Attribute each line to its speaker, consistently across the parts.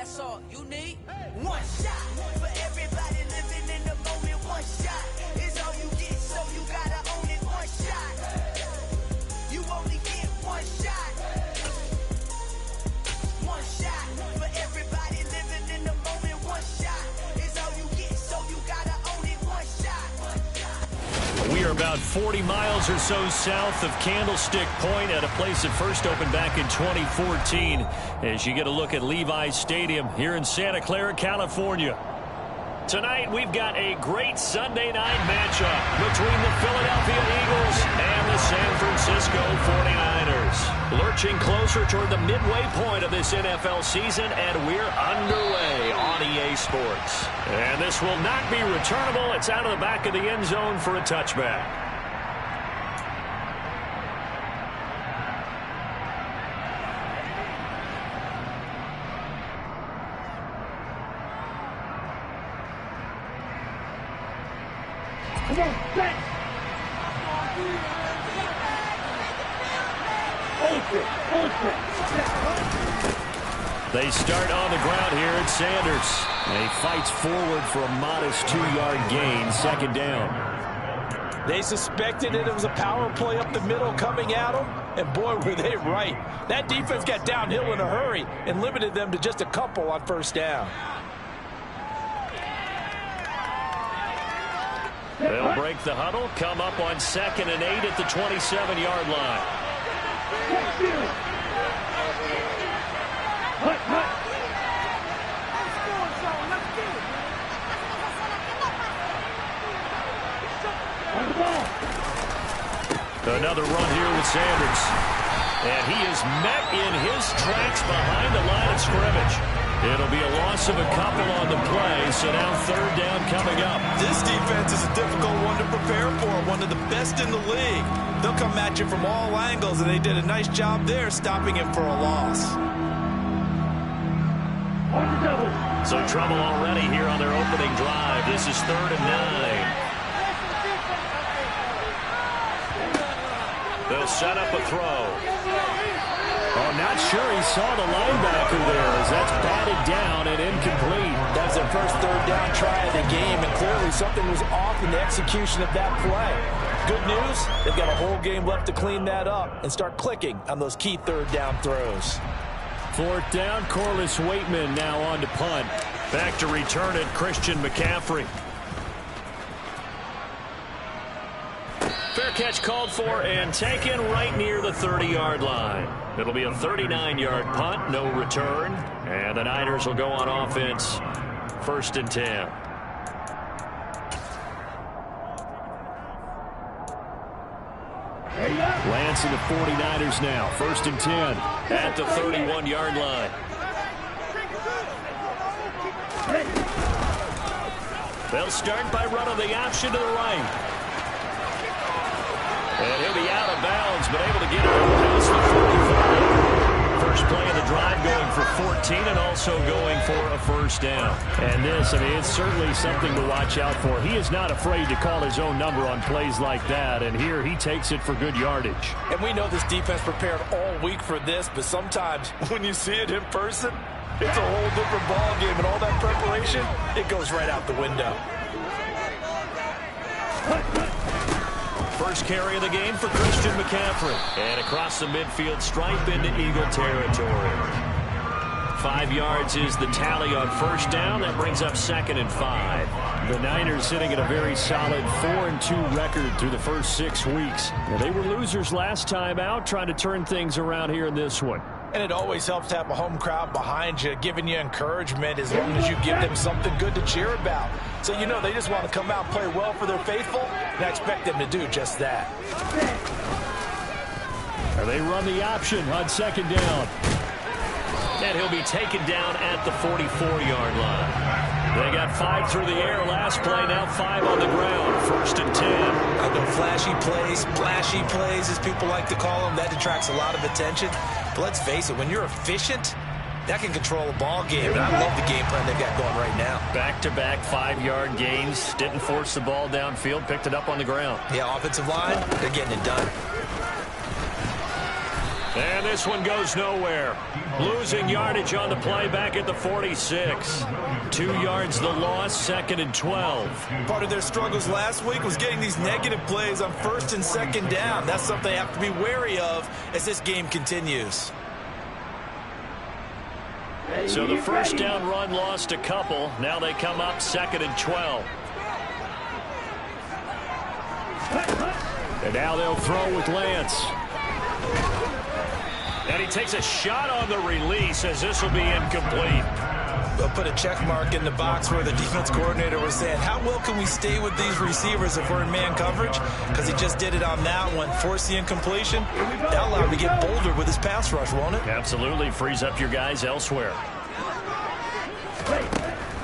Speaker 1: that's all you need. One shot for everybody living in the moment. One shot is all you get, so you gotta own it. One shot, you only get one shot. One shot for everybody living in the moment. One shot is all you get, so you gotta own it. One shot.
Speaker 2: We are about 40 miles or so south of Candlestick Point at a place that first opened back in 2014 as you get a look at Levi's Stadium here in Santa Clara, California. Tonight we've got a great Sunday night matchup between the Philadelphia Eagles and the San Francisco 49ers. Lurching closer toward the midway point of this NFL season, and we're underway on EA Sports. And this will not be returnable. It's out of the back of the end zone for a touchback. They start on the ground here at Sanders. And he fights forward for a modest 2-yard gain, second down.
Speaker 3: They suspected it was a power play up the middle coming at them, and boy, were they right. That defense got downhill in a hurry and limited them to just a couple on first down.
Speaker 2: They'll break the huddle, come up on 2nd and 8 at the 27-yard line. Another run here with Sanders. And he is met in his tracks behind the line of scrimmage. It'll be a loss of a couple on the play, so now third down coming up.
Speaker 4: This defense is a difficult one to prepare for, one of the best in the league. They'll come at you from all angles, and they did a nice job there stopping him for a loss.
Speaker 2: So trouble already here on their opening drive. This is 3rd and 9. They'll set up a throw.
Speaker 5: Oh, not sure he saw the linebacker there as that's batted down and incomplete.
Speaker 3: That was their first third down try of the game, and clearly something was off in the execution of that play. Good news, they've got a whole game left to clean that up and start clicking on those key third down throws.
Speaker 5: 4th down, Corliss Waitman now on to punt.
Speaker 2: Back to return it, Christian McCaffrey. Fair catch called for and taken right near the 30-yard line. It'll be a 39-yard punt, no return. And the Niners will go on offense, 1st and 10.
Speaker 5: Lance and the 49ers now, 1st and 10.
Speaker 2: At the 31-yard line. They'll start by running the option to the right. And he'll be out of bounds, but able to get it past the 45. First play of the drive going for 14 and also going for a first down.
Speaker 5: And this, I mean, it's certainly something to watch out for. He is not afraid to call his own number on plays like that, and here he takes it for good yardage.
Speaker 3: And we know this defense prepared all week for this, but sometimes when you see it in person, it's a whole different ball game, and all that preparation, it goes right out the window.
Speaker 2: First carry of the game for Christian McCaffrey. And across the midfield stripe into Eagle territory. 5 yards is the tally on first down. That brings up 2nd and 5.
Speaker 5: The Niners sitting at a very solid 4-2 record through the first 6 weeks. Well, they were losers last time out, trying to turn things around here in this one.
Speaker 3: And it always helps to have a home crowd behind you, giving you encouragement as long as you give them something good to cheer about. So you know they just want to come out and play well for their faithful, and I expect them to do just that.
Speaker 5: And they run the option on 2nd down.
Speaker 2: And he'll be taken down at the 44-yard line. They got 5 through the air last play, now 5 on the ground. 1st and 10.
Speaker 4: I know flashy plays, flashy plays, as people like to call them, that detracts a lot of attention. But let's face it, when you're efficient, that can control a ball game. And I love the game plan they've got going right now.
Speaker 2: Back-to-back 5-yard gains. Didn't force the ball downfield. Picked it up on the ground.
Speaker 4: Yeah, offensive line, they're getting it done.
Speaker 2: And this one goes nowhere. Losing yardage on the play back at the 46. 2 yards the loss, 2nd and 12.
Speaker 4: Part of their struggles last week was getting these negative plays on 1st and 2nd down. That's something they have to be wary of as this game continues.
Speaker 2: So the first down run lost a couple. Now they come up 2nd and 12.
Speaker 5: And now they'll throw with Lance.
Speaker 2: And he takes a shot on the release as this will be incomplete.
Speaker 4: They'll put a check mark in the box where the defense coordinator was saying, how well can we stay with these receivers if we're in man coverage? Because he just did it on that one, forced the incompletion. That'll allow him to get bolder with his pass rush, won't it?
Speaker 2: Absolutely. Frees up your guys elsewhere.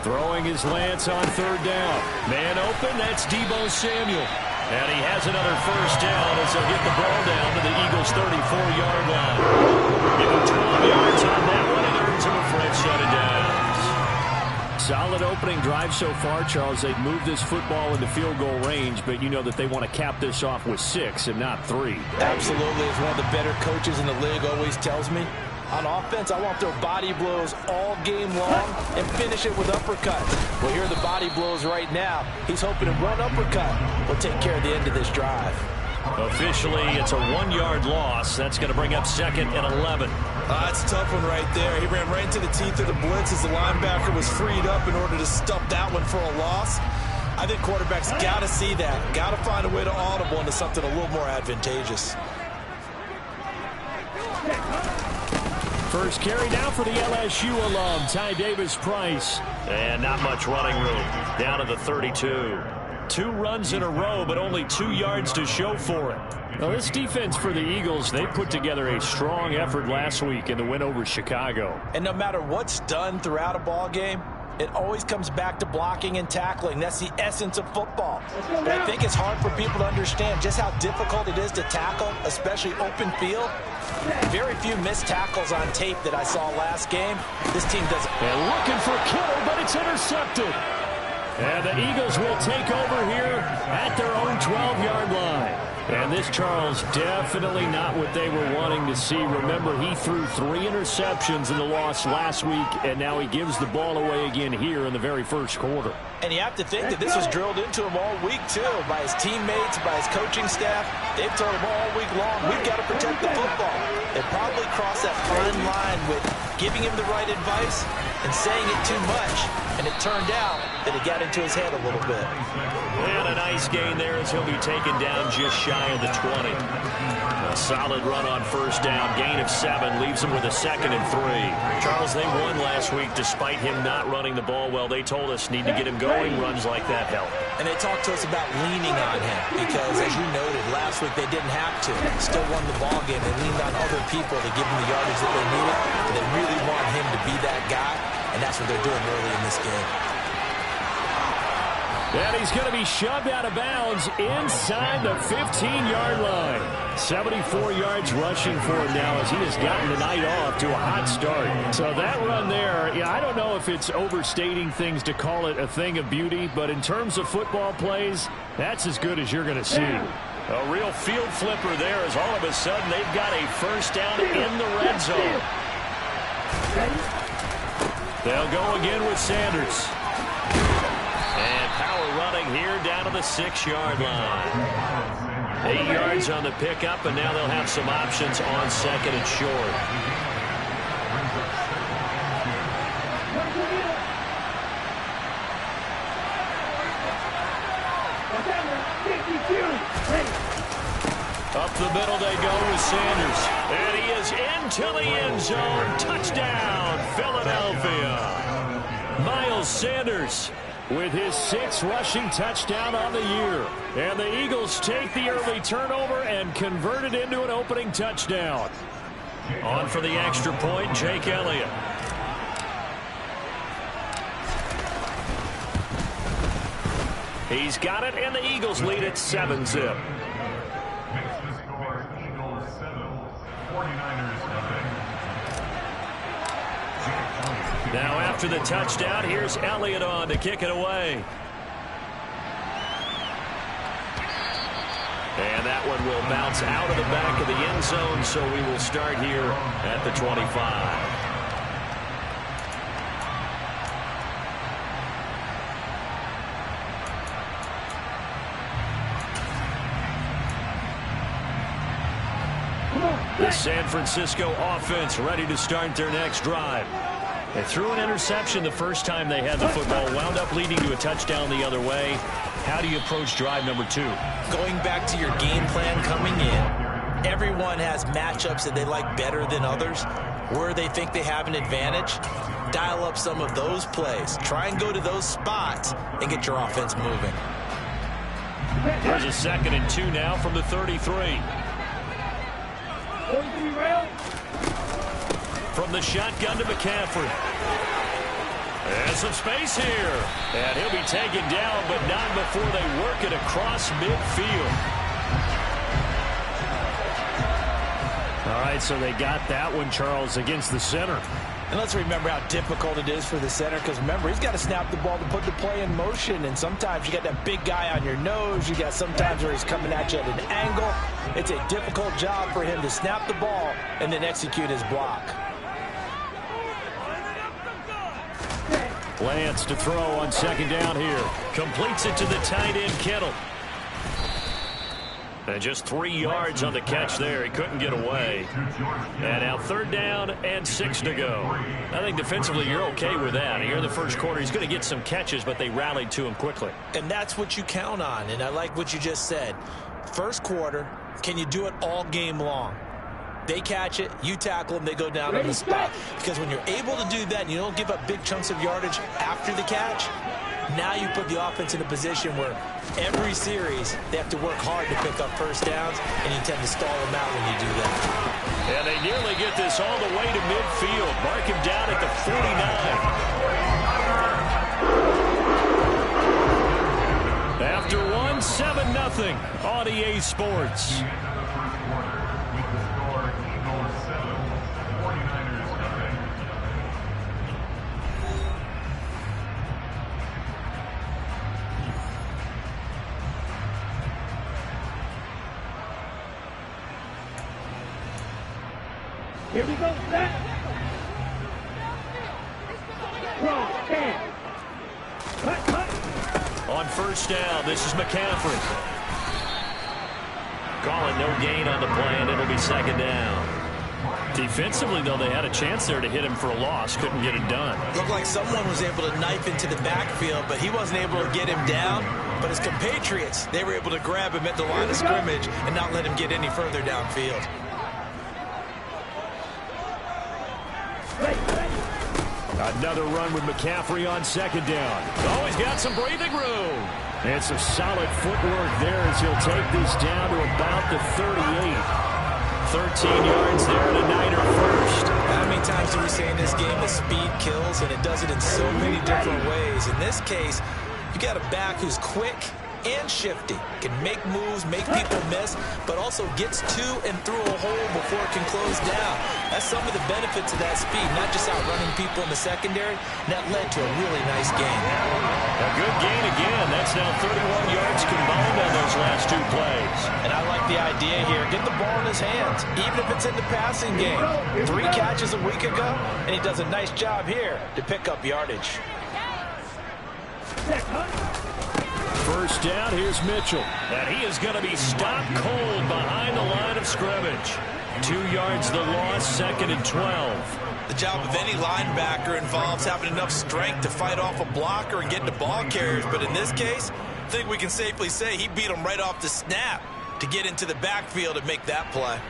Speaker 5: Throwing his Lance on 3rd down.
Speaker 2: Man open, that's Deebo Samuel. And he has another first down as they'll get the ball down to the Eagles' 34-yard line. Give him 12 yards on that one, and earns him a fresh set of downs.
Speaker 5: Solid opening drive so far, Charles. They've moved this football into field goal range, but you know that they want to cap this off with 6 and not 3.
Speaker 4: Absolutely. As one of the better coaches in the league always tells me, on offense, I want their body blows all game long and finish it with uppercuts. Well, here are the body blows right now. He's hoping that one uppercut will take care of the end of this drive.
Speaker 2: Officially, it's a 1-yard loss. That's going to bring up 2nd and 11.
Speaker 4: That's a tough one right there. He ran right into the teeth of the blitz as the linebacker was freed up in order to stop that one for a loss. I think quarterbacks got to see that. Got to find a way to audible into something a little more advantageous.
Speaker 5: First carry now for the LSU alum, Ty Davis-Price.
Speaker 2: And not much running room. Down to the 32. 2 runs in a row, but only 2 yards to show for it.
Speaker 5: Well, this defense for the Eagles, they put together a strong effort last week in the win over Chicago.
Speaker 4: And no matter what's done throughout a ball game, it always comes back to blocking and tackling. That's the essence of football. But I think it's hard for people to understand just how difficult it is to tackle, especially open field. Very few missed tackles on tape that I saw last game. This team doesn't.
Speaker 5: And looking for Kittle, but it's intercepted. And the Eagles will take over here at their own 12-yard line. And this, Charles, definitely not what they were wanting to see. Remember, he threw 3 interceptions in the loss last week, and now he gives the ball away again here in the very first quarter.
Speaker 4: And you have to think that this was drilled into him all week, too, by his teammates, by his coaching staff. They've told him all week long, we've got to protect the football. They probably crossed that fine line with giving him the right advice and saying it too much. And it turned out that it got into his head a little bit.
Speaker 2: And a nice gain there as he'll be taken down just shy of the 20. A solid run on first down. Gain of 7 leaves him with a 2nd and 3. Charles, they won last week despite him not running the ball well. They told us need to get him going. Runs like that help.
Speaker 4: And they talked to us about leaning on him because, as you noted, last week they didn't have to. Still won the ball game. They leaned on other people to give them the yardage that they needed. And they really want him to be that guy. And that's what they're doing early in this game.
Speaker 5: And he's going to be shoved out of bounds inside the 15-yard line. 74 yards rushing for him now as he has gotten the night off to a hot start. So that run there, yeah, I don't know if it's overstating things to call it a thing of beauty, but in terms of football plays, that's as good as you're going to see.
Speaker 2: A real field flipper there as all of a sudden they've got a first down in the red zone. They'll go again with Sanders. And power running here down to the 6-yard line. 8 yards on the pickup, and now they'll have some options on 2nd and short. Up the middle they go with Sanders. And he is into the end zone. Touchdown, Philadelphia. Miles Sanders
Speaker 5: with his 6th rushing touchdown on the year. And the Eagles take the early turnover and convert it into an opening touchdown.
Speaker 2: On for the extra point, Jake Elliott. He's got it, and the Eagles lead at 7-zip. Now after the touchdown, here's Elliott on to kick it away. And that one will bounce out of the back of the end zone, so we will start here at the 25. The San Francisco offense ready to start their next drive. They threw an interception the first time they had the football, wound up leading to a touchdown the other way. How do you approach drive number 2?
Speaker 4: Going back to your game plan coming in, everyone has matchups that they like better than others, where they think they have an advantage. Dial up some of those plays. Try and go to those spots and get your offense moving.
Speaker 2: There's a 2nd and 2 now from the 33. From the shotgun to McCaffrey. And some space here. And he'll be taken down, but not before they work it across midfield. All right, so they got that one, Charles, against the center.
Speaker 3: And let's remember how difficult it is for the center, because remember, he's got to snap the ball to put the play in motion, and sometimes you got that big guy on your nose. You got sometimes where he's coming at you at an angle. It's a difficult job for him to snap the ball and then execute his block.
Speaker 2: Lance to throw on 2nd down here. Completes it to the tight end, Kittle. And just 3 yards on the catch there. He couldn't get away. And now 3rd down and 6 to go. I think defensively you're okay with that. Here in the first quarter, he's going to get some catches, but they rallied to him quickly.
Speaker 4: And that's what you count on. And I like what you just said. First quarter, can you do it all game long? They catch it, you tackle them, they go down on the spot. Because when you're able to do that and you don't give up big chunks of yardage after the catch, now you put the offense in a position where every series they have to work hard to pick up first downs, and you tend to stall them out when you do that.
Speaker 2: And they nearly get this all the way to midfield. Mark him down at the 49. After one, 7-0 on EA Sports.
Speaker 6: Here we go, set.
Speaker 2: On 1st down, this is McCaffrey. Calling no gain on the play, and it'll be 2nd down. Defensively, though, they had a chance there to hit him for a loss. Couldn't get it done.
Speaker 4: Looked like someone was able to knife into the backfield, but he wasn't able to get him down. But his compatriots, they were able to grab him at the line of scrimmage and not let him get any further downfield.
Speaker 2: Another run with McCaffrey on 2nd down. Oh, he's got some breathing room. And some solid footwork there as he'll take this down to about the 38. 13 yards there and a Niner first.
Speaker 4: How many times do we say in this game that speed kills, and it does it in so many different ways? In this case, you got a back who's quick and shifty, can make moves, make people miss, but also gets to and through a hole before it can close down. That's some of the benefits of that speed, not just outrunning people in the secondary. That led to a really nice gain.
Speaker 2: A good gain again. That's now 31 yards combined on those last 2 plays.
Speaker 4: And I like the idea here. Get the ball in his hands, even if it's in the passing game. 3 catches a week ago, and he does a nice job here to pick up yardage.
Speaker 2: 1st down, here's Mitchell. And he is going to be stopped cold behind the line of scrimmage. 2 yards the loss, 2nd and 12.
Speaker 4: The job of any linebacker involves having enough strength to fight off a blocker and get to ball carriers. But in this case, I think we can safely say he beat him right off the snap to get into the backfield and make that play.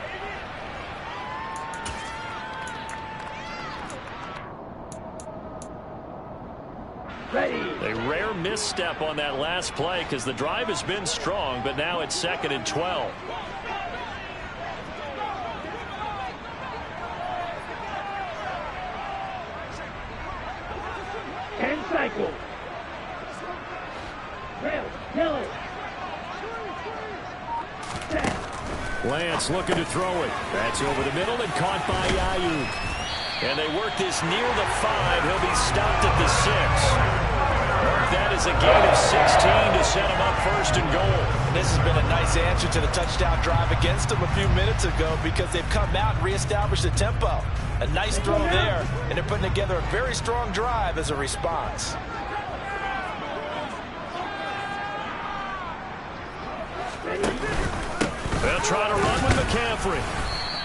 Speaker 2: A rare misstep on that last play because the drive has been strong, but now it's 2nd and 12.
Speaker 6: And cycle.
Speaker 2: Lance looking to throw it. That's over the middle and caught by Ayuk. And they work this near the 5. He'll be stopped at the 6. That has a gain of 16 to set him up first and goal.
Speaker 3: This has been a nice answer to the touchdown drive against them a few minutes ago because they've come out and reestablished the tempo. A nice throw there, and they're putting together a very strong drive as a response.
Speaker 2: They'll try to run with McCaffrey.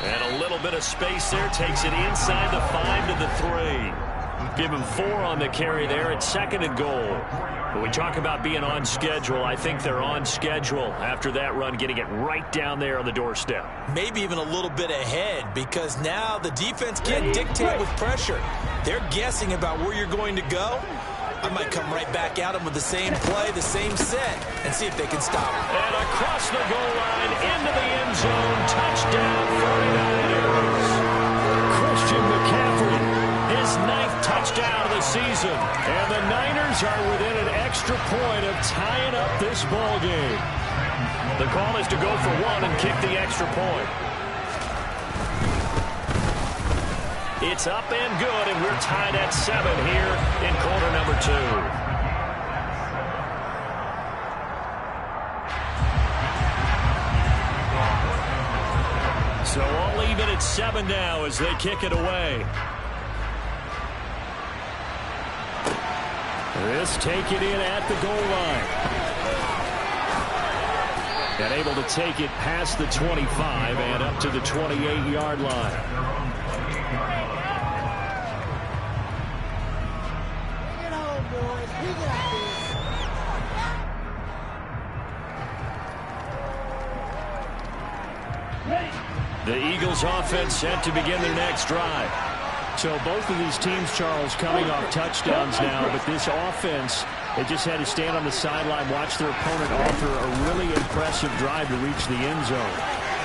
Speaker 2: And a little bit of space there. Takes it inside the 5 to the 3. Give him 4 on the carry there at 2nd and goal. When we talk about being on schedule, I think they're on schedule after that run, getting it right down there on the doorstep.
Speaker 3: Maybe even a little bit ahead because now the defense can't dictate with pressure. They're guessing about where you're going to go. I might come right back at them with the same play, the same set, and see if they can stop them.
Speaker 2: And across the goal line, into the end zone, touchdown 49ers. Christian McCaffrey, his 9th touchdown of the season. And the Niners are within an extra point of tying up this ball game. The call is to go for 1 and kick the extra point. It's up and good, and we're tied at 7 here in quarter number 2. So all even at 7 now as they kick it away. This take it in at the goal line. And able to take it past the 25 and up to the 28-yard line. The Eagles offense set to begin their next drive. So both of these teams, Charles, coming off touchdowns now, but this offense, they just had to stand on the sideline, watch their opponent offer a really impressive drive to reach the end zone.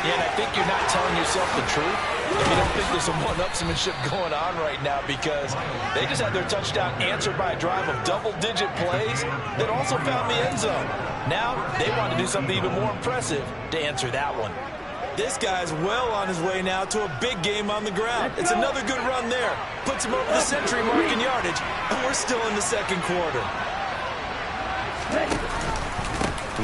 Speaker 3: Yeah, and I think you're not telling yourself the truth if you don't think there's some one-upsmanship going on right now because they just had their touchdown answered by a drive of double-digit plays that also found the end zone. Now they want to do something even more impressive to answer that one. This guy's well on his way now to a big game on the ground. It's another good run there. Puts him over the century mark in yardage, and we're still in the second quarter.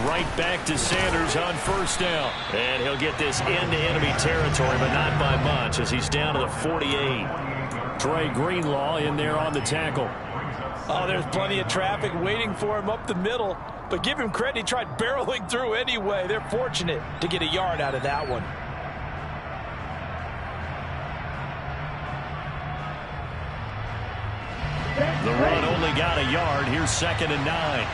Speaker 2: Right back to Sanders on first down. And he'll get this into enemy territory, but not by much as he's down to the 48. Trey Greenlaw in there on the tackle.
Speaker 3: Oh, there's plenty of traffic waiting for him up the middle. But give him credit, he tried barreling through anyway. They're fortunate to get a yard out of that one.
Speaker 2: The run only got a yard. Here's 2nd and 9.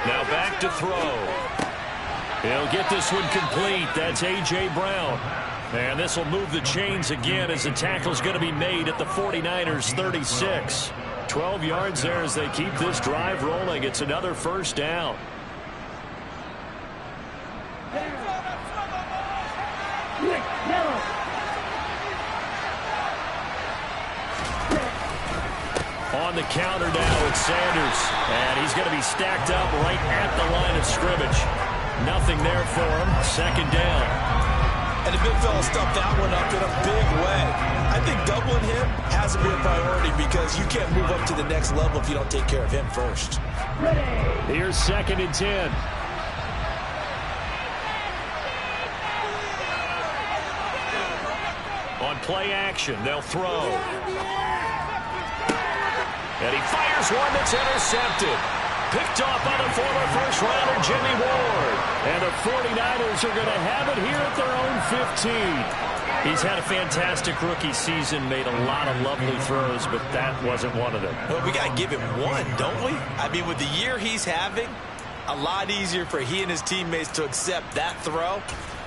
Speaker 2: Now back to throw. He'll get this one complete. That's A.J. Brown. And this will move the chains again as the tackle's going to be made at the 49ers 36. 12 yards there as they keep this drive rolling. It's another first down. On the counter now, it's Sanders. And he's going to be stacked up right at the line of scrimmage. Nothing there for him. 2nd down.
Speaker 3: And the big fella stuffed that one up in a big way. I think doubling him has to be a priority because you can't move up to the next level if you don't take care of him first.
Speaker 2: Here's 2nd and 10. On play action, they'll throw. And he fires one that's intercepted. Picked off by the former first-rounder Jimmy Ward. And the 49ers are going to have it here at their own 15. He's had a fantastic rookie season, made a lot of lovely throws, but that wasn't one of them.
Speaker 3: Well, we got to give him one, don't we? I mean, with the year he's having, a lot easier for he and his teammates to accept that throw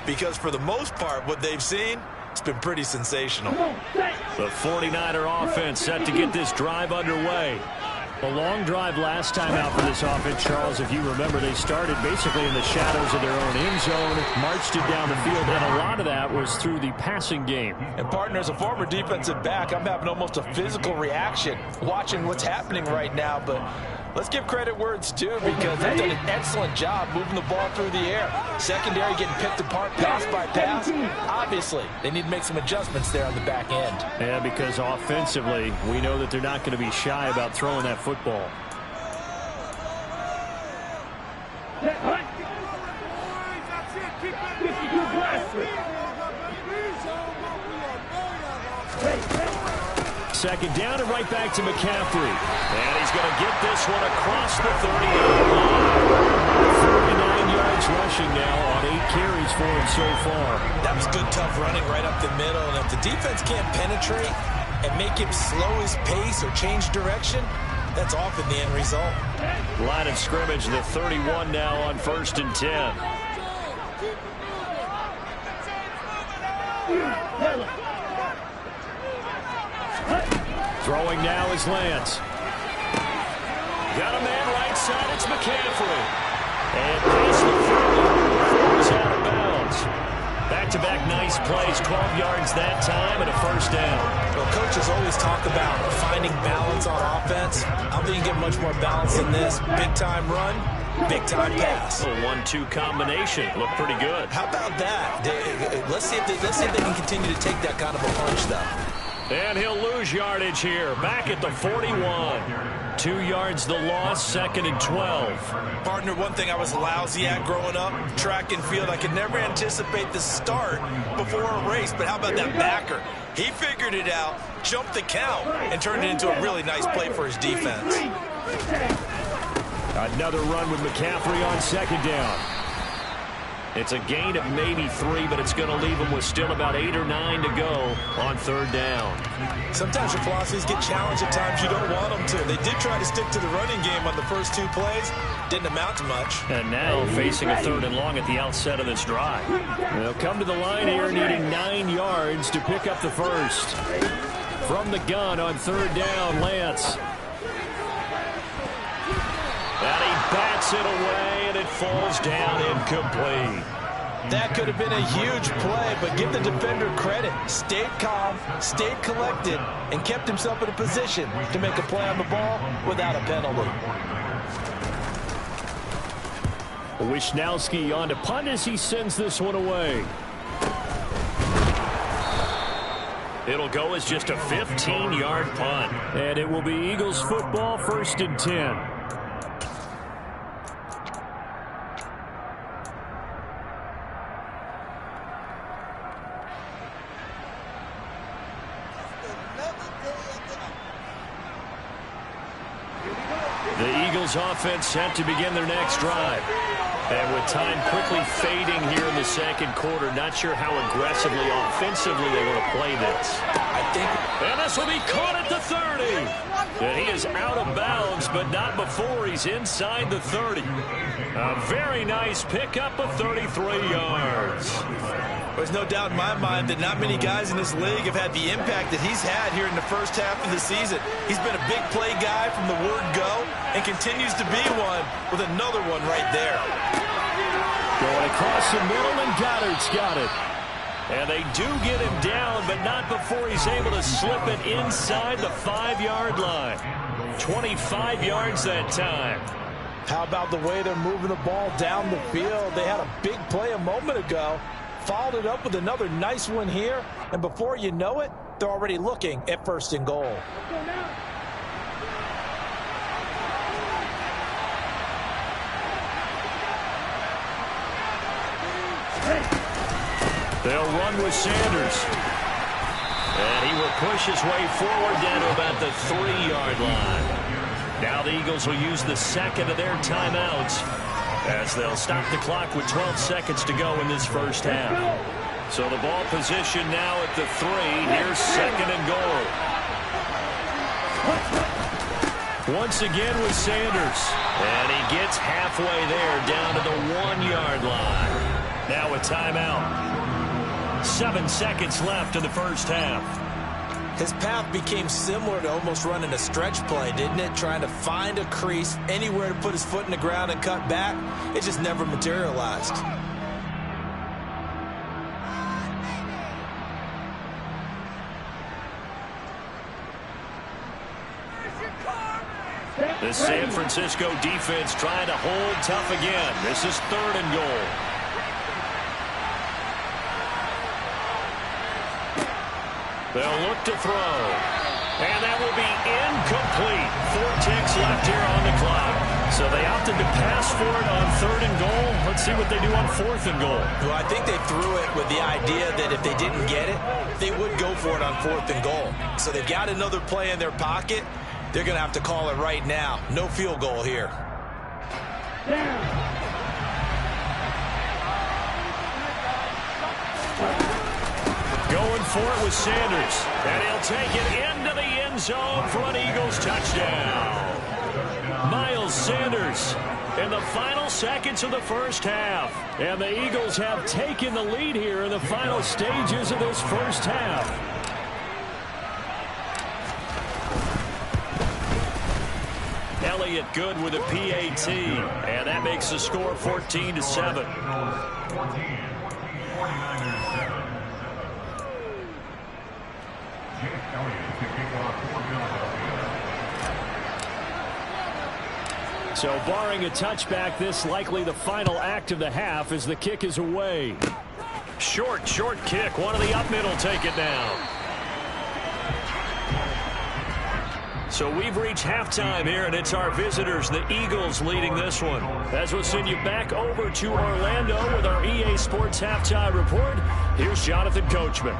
Speaker 3: because for the most part, what they've seen, it's been pretty sensational.
Speaker 2: The 49er offense set to get this drive underway. A long drive last time out for this offense, Charles. If you remember, they started basically in the shadows of their own end zone, marched it down the field, and a lot of that was through the passing game.
Speaker 3: And, partner, as a former defensive back, I'm having almost a physical reaction watching what's happening right now. But Let's give credit where it's due because they've done an excellent job moving the ball through the air. Secondary getting picked apart pass by pass. Obviously, they need to make some adjustments there on the back end.
Speaker 5: Yeah, because offensively, we know that they're not going to be shy about throwing that football. Second down and right back to McCaffrey. And he's going to get this one across the 30-yard line. 49 yards rushing now on 8 carries for him so far.
Speaker 3: That was good, tough running right up the middle. And if the defense can't penetrate and make him slow his pace or change direction, that's often the end result.
Speaker 2: Line of scrimmage, the 31 now on 1st and 10.
Speaker 5: Throwing now is Lance.
Speaker 2: Got a man right side, it's McCaffrey. And past the 30, is out of bounds. Back-to-back nice plays, 12 yards that time and a first down.
Speaker 3: Well, coaches always talk about finding balance on offense. I don't think you get much more balance than this. Big-time run, big-time pass.
Speaker 2: A 1-2 combination. Looked pretty good.
Speaker 3: How about that? Let's see if they can continue to take that kind of a punch, though.
Speaker 2: And he'll lose yardage here. Back at the 41. 2 yards the loss, 2nd and 12.
Speaker 3: Partner, one thing I was lousy at growing up, track and field. I could never anticipate the start before a race, but how about that backer? He figured it out, jumped the count, and turned it into a really nice play for his defense.
Speaker 5: Another run with McCaffrey on 2nd down.
Speaker 2: It's a gain of maybe 3, but it's going to leave them with still about 8 or 9 to go on 3rd down.
Speaker 3: Sometimes your philosophies get challenged at times you don't want them to. They did try to stick to the running game on the first 2 plays. Didn't amount to much.
Speaker 2: And now facing a 3rd and long at the outset of this drive.
Speaker 5: They'll come to the line here needing 9 yards to pick up the first. From the gun on 3rd down, Lance.
Speaker 2: And he bats it away, and it falls down incomplete.
Speaker 3: That could have been a huge play, but give the defender credit. Stayed calm, stayed collected, and kept himself in a position to make a play on the ball without a penalty.
Speaker 5: Wisnowski on to punt as he sends this one away.
Speaker 2: It'll go as just a 15-yard punt.
Speaker 5: And it will be Eagles football, 1st and 10.
Speaker 2: The Eagles offense set to begin their next drive. And with time quickly fading here in the 2nd quarter, not sure how aggressively, offensively they want to play this. And this will be caught at the 30. And he is out of bounds, but not before he's inside the 30. A very nice pickup of 33 yards.
Speaker 3: There's no doubt in my mind that not many guys in this league have had the impact that he's had here in the first half of the season. He's been a big play guy from the word go and continues to be one with another one right there.
Speaker 5: Going across the middle, and Goddard's got it.
Speaker 2: And they do get him down, but not before he's able to slip it inside the 5-yard line. 25 yards that time.
Speaker 3: How about the way they're moving the ball down the field? They had a big play a moment ago. Followed it up with another nice one here. And before you know it, they're already looking at 1st and goal.
Speaker 2: They'll run with Sanders. And he will push his way forward down to about the 3-yard line. Now the Eagles will use the 2nd of their timeouts as they'll stop the clock with 12 seconds to go in this first half. So the ball position now at the 3. Here's 2nd and goal. Once again with Sanders. And he gets halfway there down to the 1-yard line. Now a timeout. 7 seconds left in the first half.
Speaker 3: His path became similar to almost running a stretch play, didn't it? Trying to find a crease, anywhere to put his foot in the ground and cut back. It just never materialized.
Speaker 2: The San Francisco defense trying to hold tough again. This is 3rd and goal. They'll look to throw. And that will be incomplete. 4 ticks left here on the clock. So they opted to pass for it on 3rd and goal. Let's see what they do on 4th and goal.
Speaker 4: Well, I think they threw it with the idea that if they didn't get it, they would go for it on 4th and goal. So they've got another play in their pocket. They're going to have to call it right now. No field goal here.
Speaker 2: Going for it with Sanders. And he'll take it into the end zone for an Eagles touchdown. Miles Sanders in the final seconds of the first half. And the Eagles have taken the lead here in the final stages of this first half. Elliott good with a PAT. And that makes the score 14-7. So barring a touchback, this likely the final act of the half as the kick is away. Short kick. One of the up mid will take it down. So we've reached halftime here, and it's our visitors, the Eagles, leading this one. As we'll send you back over to Orlando with our EA Sports Halftime Report, here's Jonathan Coachman.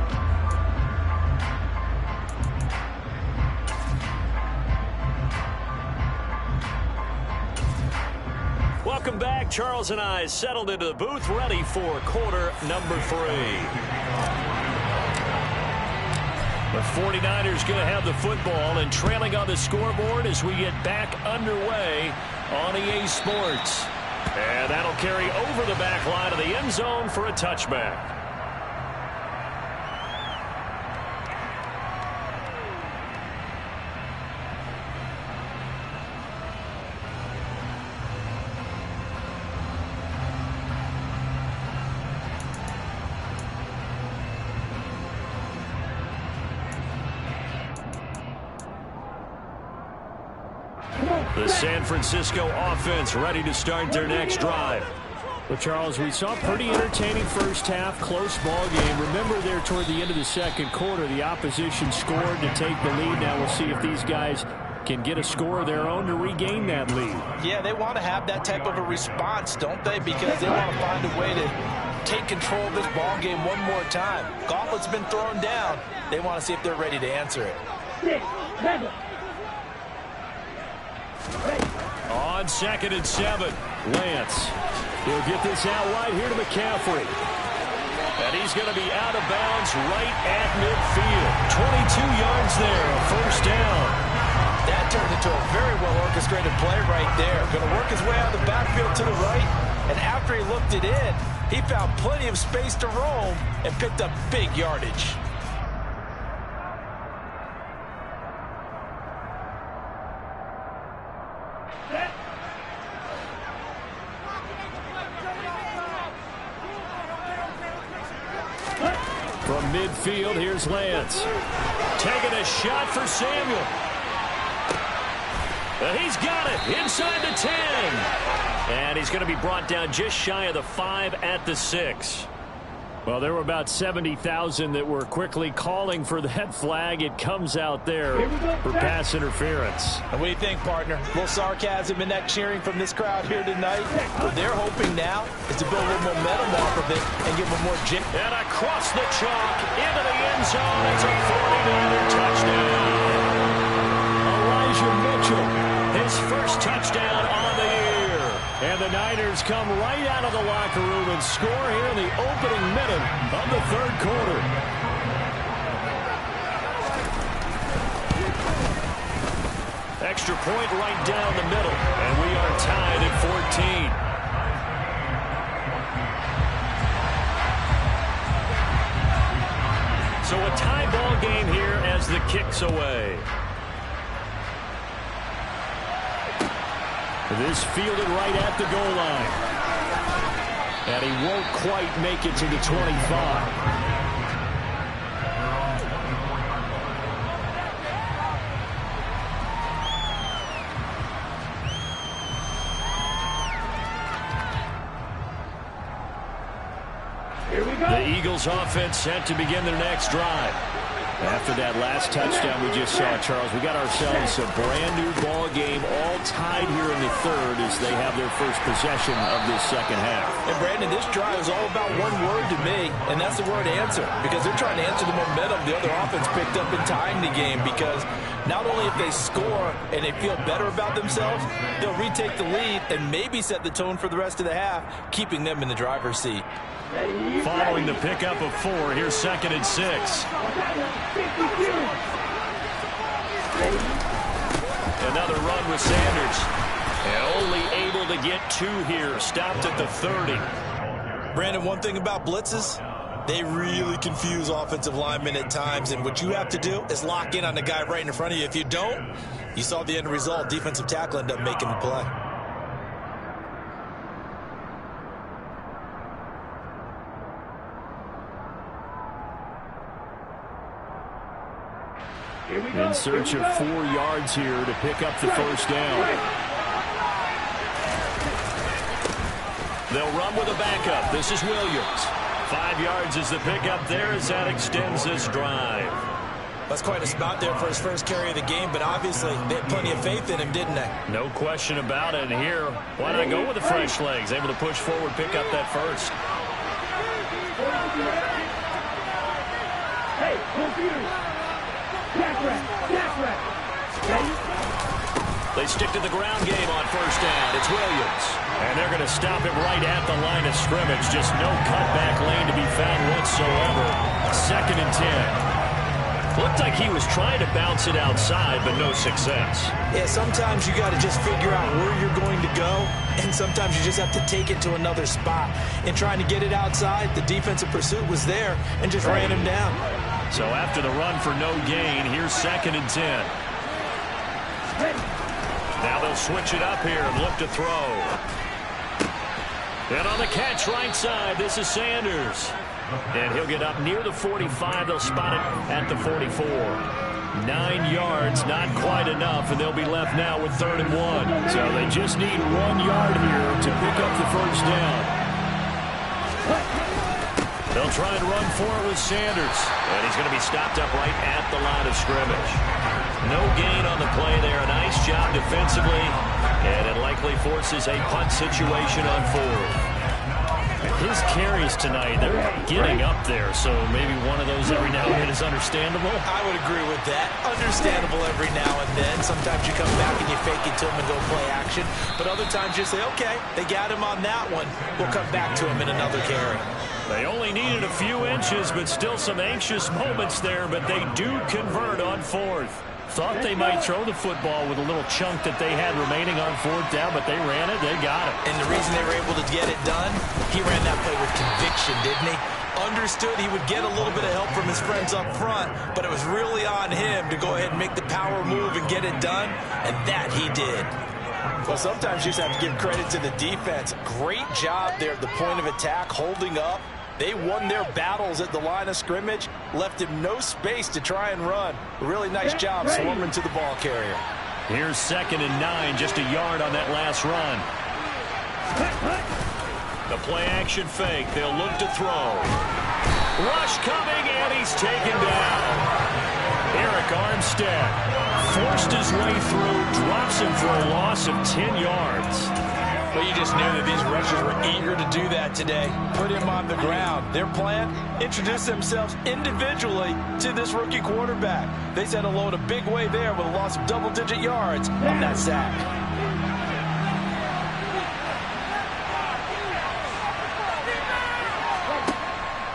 Speaker 2: Welcome back. Charles and I settled into the booth, ready for quarter number 3. The 49ers going to have the football and trailing on the scoreboard as we get back underway on EA Sports. And that'll carry over the back line of the end zone for a touchback. The San Francisco offense ready to start their next drive. Well, Charles, we saw a pretty entertaining first half, close ball game. Remember there toward the end of the second quarter, the opposition scored to take the lead. Now we'll see if these guys can get a score of their own to regain that lead.
Speaker 3: Yeah, they want to have that type of a response, don't they? Because they want to find a way to take control of this ball game one more time. Gauntlet's been thrown down. They want to see if they're ready to answer it.
Speaker 2: On 2nd and 7, Lance. He'll get this out wide here to McCaffrey. And he's going to be out of bounds right at midfield. 22 yards there, a first down.
Speaker 3: That turned into a very well-orchestrated play right there. Going to work his way out of the backfield to the right. And after he looked it in, he found plenty of space to roam and picked up big yardage.
Speaker 2: From midfield, here's Lance. Taking a shot for Samuel. And he's got it inside the 10. And he's going to be brought down just shy of the 5 at the 6. Well, there were about 70,000 that were quickly calling for that flag. It comes out there for pass interference.
Speaker 3: And what do you think, partner? A little sarcasm in that cheering from this crowd here tonight. What they're hoping now is to build a little momentum off of it and give them more jig.
Speaker 2: And across the chalk into the end zone. It's a 49er touchdown. Elijah Mitchell, his first touchdown on the year. And the Niners come right out of the locker room and score here in the opening minute of the third quarter. Extra point right down the middle, and we are tied at 14. So a tie ball game here as the kick's away. This fielded right at the goal line. And he won't quite make it to the 25.
Speaker 6: Here we go.
Speaker 2: The Eagles offense set to begin their next drive. After that last touchdown we just saw, Charles, we got ourselves a brand-new ball game, all tied here in the third as they have their first possession of this second half.
Speaker 3: And, Brandon, this drive is all about one word to me, and that's the word answer, because they're trying to answer the momentum the other offense picked up in tying the game, because not only if they score and they feel better about themselves, they'll retake the lead and maybe set the tone for the rest of the half, keeping them in the driver's seat.
Speaker 2: Following the pickup of 4, here's 2nd and 6. Another run with Sanders. And only able to get 2 here. Stopped at the 30.
Speaker 4: Brandon, one thing about blitzes, they really confuse offensive linemen at times. And what you have to do is lock in on the guy right in front of you. If you don't, you saw the end result. Defensive tackle ended up making the play.
Speaker 2: In search of 4 yards here to pick up the first down. They'll run with a backup. This is Williams. 5 yards is the pickup there as that extends this drive.
Speaker 4: That's quite a spot there for his first carry of the game, but obviously they had plenty of faith in him, didn't they?
Speaker 2: No question about it. And here, why not go with the fresh legs? Able to push forward, pick up that first.
Speaker 6: Hey, computers.
Speaker 2: They stick to the ground game on first down. It's Williams. And they're going to stop him right at the line of scrimmage. Just no cutback lane to be found whatsoever. 2nd and 10. Looked like he was trying to bounce it outside, but no success.
Speaker 4: Yeah, sometimes you got to just figure out where you're going to go, and sometimes you just have to take it to another spot. In trying to get it outside, the defensive pursuit was there and just ran him down.
Speaker 2: So after the run for no gain, here's 2nd and 10. Now they'll switch it up here and look to throw. And on the catch right side, this is Sanders. And he'll get up near the 45. They'll spot it at the 44. 9 yards, not quite enough, and they'll be left now with 3rd and 1. So they just need 1 yard here to pick up the first down. They'll try and run for it with Sanders. And he's going to be stopped up right at the line of scrimmage. No gain on the play there. A nice job defensively. And it likely forces a punt situation on 4th. His carries tonight, they're getting up there. So maybe one of those every now and then is understandable.
Speaker 4: I would agree with that. Understandable every now and then. Sometimes you come back and you fake it to him and go play action. But other times you say, okay, they got him on that one. We'll come back to him in another carry.
Speaker 2: They only needed a few inches, but still some anxious moments there, but they do convert on 4th. Thought they might throw the football with a little chunk that they had remaining on 4th down, but they ran it, they got it.
Speaker 4: And the reason they were able to get it done, he ran that play with conviction, didn't he? Understood he would get a little bit of help from his friends up front, but it was really on him to go ahead and make the power move and get it done, and that he did.
Speaker 3: Well, sometimes you just have to give credit to the defense. Great job there at the point of attack, holding up. They won their battles at the line of scrimmage, left him no space to try and run. Really nice job swarming to the ball carrier.
Speaker 2: Here's 2nd and 9, just a yard on that last run. The play action fake, they'll look to throw. Rush coming, and he's taken down. Eric Armstead forced his way through, drops him for a loss of 10 yards.
Speaker 3: But you just knew that these rushers were eager to do that today. Put him on the ground. Their plan, introduce themselves individually to this rookie quarterback. They said hello in a big way there with a loss of double-digit yards on that sack.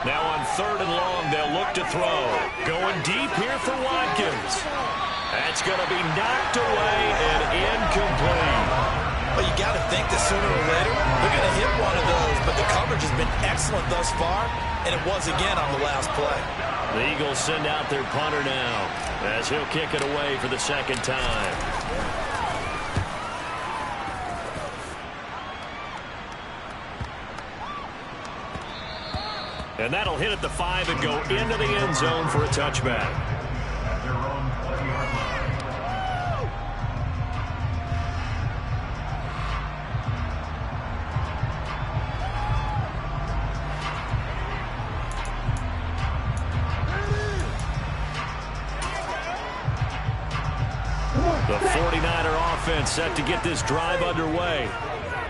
Speaker 2: Now on 3rd and long, they'll look to throw. Going deep here for Watkins. That's going to be knocked away and incomplete.
Speaker 4: Well, you got to think that sooner or later they're going to hit one of those, but the coverage has been excellent thus far, and it was again on the last play.
Speaker 2: The Eagles send out their punter now as he'll kick it away for the 2nd time. And that'll hit at the 5 and go into the end zone for a touchback. offense set to get this drive underway.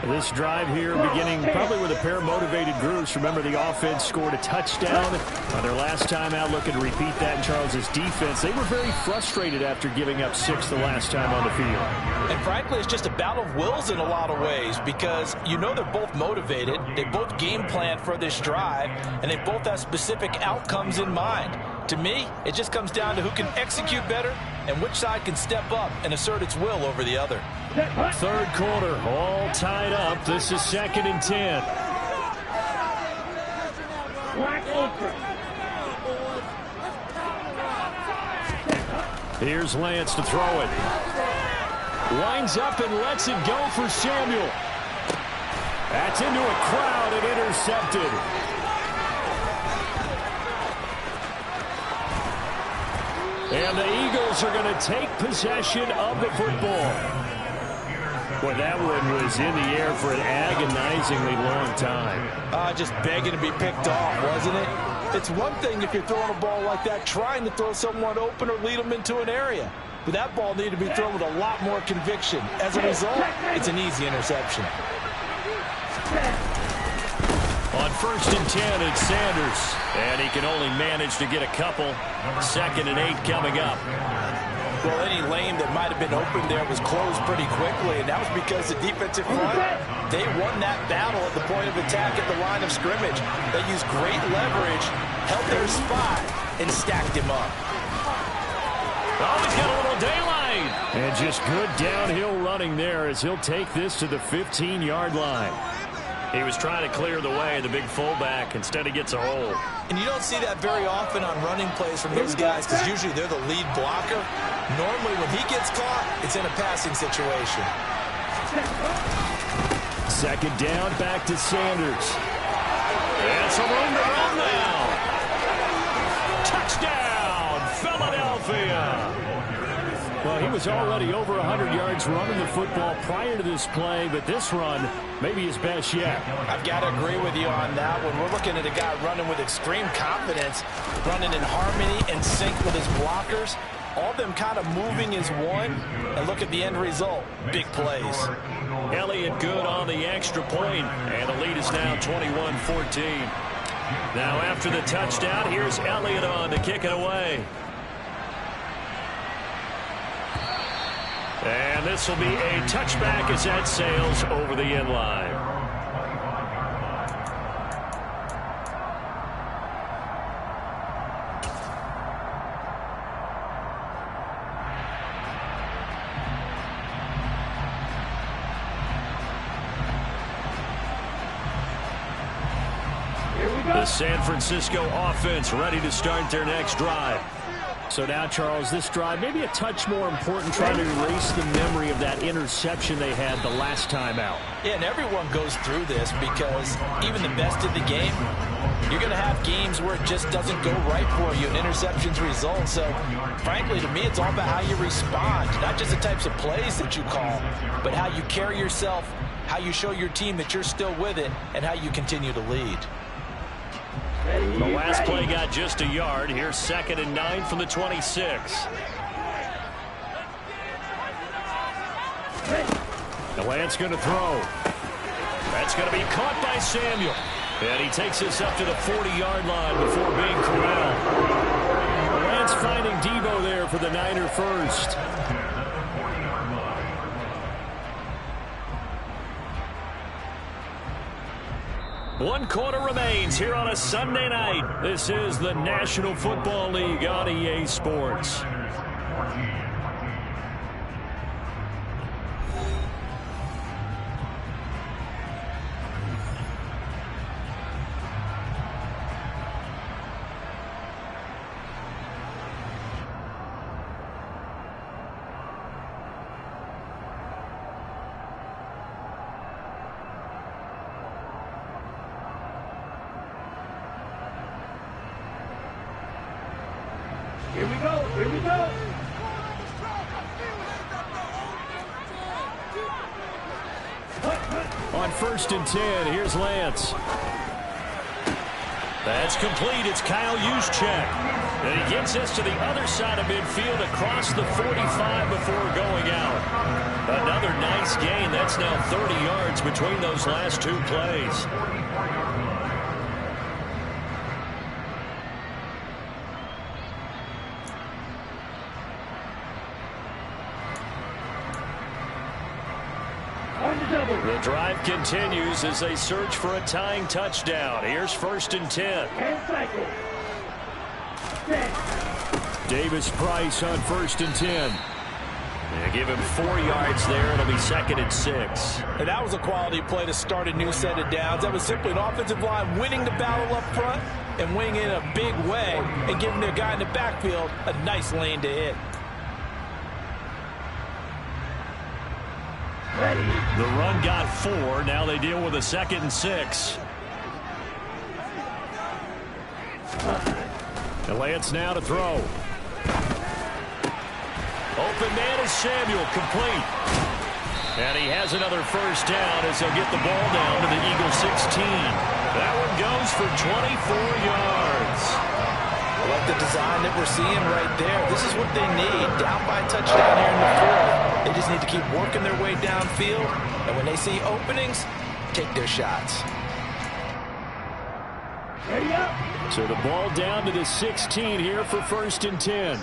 Speaker 5: This drive here beginning probably with a pair of motivated groups. Remember, the offense scored a touchdown on their last time out, looking to repeat that in Charles's defense. They were very frustrated after giving up 6 the last time on the field.
Speaker 3: And frankly, it's just a battle of wills in a lot of ways because you know they're both motivated. They both game plan for this drive, and they both have specific outcomes in mind. To me, it just comes down to who can execute better and which side can step up and assert its will over the other.
Speaker 5: Third quarter, all tied up. This is 2nd and 10. Here's Lance to throw it. Winds up and lets it go for Samuel. That's into a crowd and intercepted. And the Eagles are going to take possession of the football. Boy, that one was in the air for an agonizingly long time.
Speaker 3: Just begging to be picked off, wasn't it? It's one thing if you're throwing a ball like that, trying to throw someone open or lead them into an area. But that ball needed to be thrown with a lot more conviction. As a result, it's an easy interception.
Speaker 2: On 1st and 10, it's Sanders. And he can only manage to get a couple. 2nd and 8 coming up.
Speaker 3: Well, any lane that might have been open there was closed pretty quickly, and that was because the defensive front, they won that battle at the point of attack at the line of scrimmage. They used great leverage, held their spot, and stacked him up.
Speaker 2: Oh, he's got a little daylight.
Speaker 5: And just good downhill running there as he'll take this to the 15-yard line.
Speaker 2: He was trying to clear the way, the big fullback. Instead, he gets a hole.
Speaker 3: And you don't see that very often on running plays from those guys because usually they're the lead blocker. Normally, when he gets caught, it's in a passing situation.
Speaker 5: 2nd down, back to Sanders.
Speaker 2: And some room to run now. Touchdown, Philadelphia.
Speaker 5: Well, he was already over 100 yards running the football prior to this play, but this run may be his best yet.
Speaker 3: I've got to agree with you on that one. We're looking at a guy running with extreme confidence, running in harmony and sync with his blockers. All of them kind of moving as one. And look at the end result. Big plays.
Speaker 2: Elliott good on the extra point, and the lead is now 21-14. Now after the touchdown, here's Elliott on to kick it away. And this will be a touchback as that sails over the end line. The San Francisco offense ready to start their next drive.
Speaker 5: So now, Charles, this drive maybe a touch more important, trying to erase the memory of that interception they had the last time out.
Speaker 3: Yeah, and everyone goes through this because even the best in the game, you're going to have games where it just doesn't go right for you and interceptions result. So, frankly, to me, it's all about how you respond, not just the types of plays that you call, but how you carry yourself, how you show your team that you're still with it, and how you continue to lead.
Speaker 2: The last play got just a yard. Here's 2nd and 9 from the 26.
Speaker 5: The Lance going to throw.
Speaker 2: That's going to be caught by Samuel. And he takes us up to the 40-yard line before being corralled.
Speaker 5: Lance finding Debo there for the Niner first.
Speaker 2: One quarter remains here on a Sunday night. This is the National Football League on EA Sports.
Speaker 6: Here we go. Here we go.
Speaker 5: On 1st and 10, here's Lance.
Speaker 2: That's complete. It's Kyle Juszczyk. And he gets us to the other side of midfield across the 45 before going out. Another nice gain. That's now 30 yards between those last two plays. The drive continues as they search for a tying touchdown. Here's 1st and 10. Davis Price on 1st and 10. They give him 4 yards there. It'll be 2nd and 6.
Speaker 3: And that was a quality play to start a new set of downs. That was simply an offensive line winning the battle up front and winning in a big way and giving their guy in the backfield a nice lane to hit.
Speaker 2: The run got 4. Now they deal with a 2nd and 6. And Lance now to throw. Open man is Samuel, complete. And he has another 1st down as they'll get the ball down to the Eagle 16. That one goes for 24 yards.
Speaker 3: I like the design that we're seeing right there. This is what they need. Down by a touchdown here in the 4th. They just need to keep working their way downfield. And when they see openings, take their shots.
Speaker 5: So the ball down to the 16 here for 1st and 10.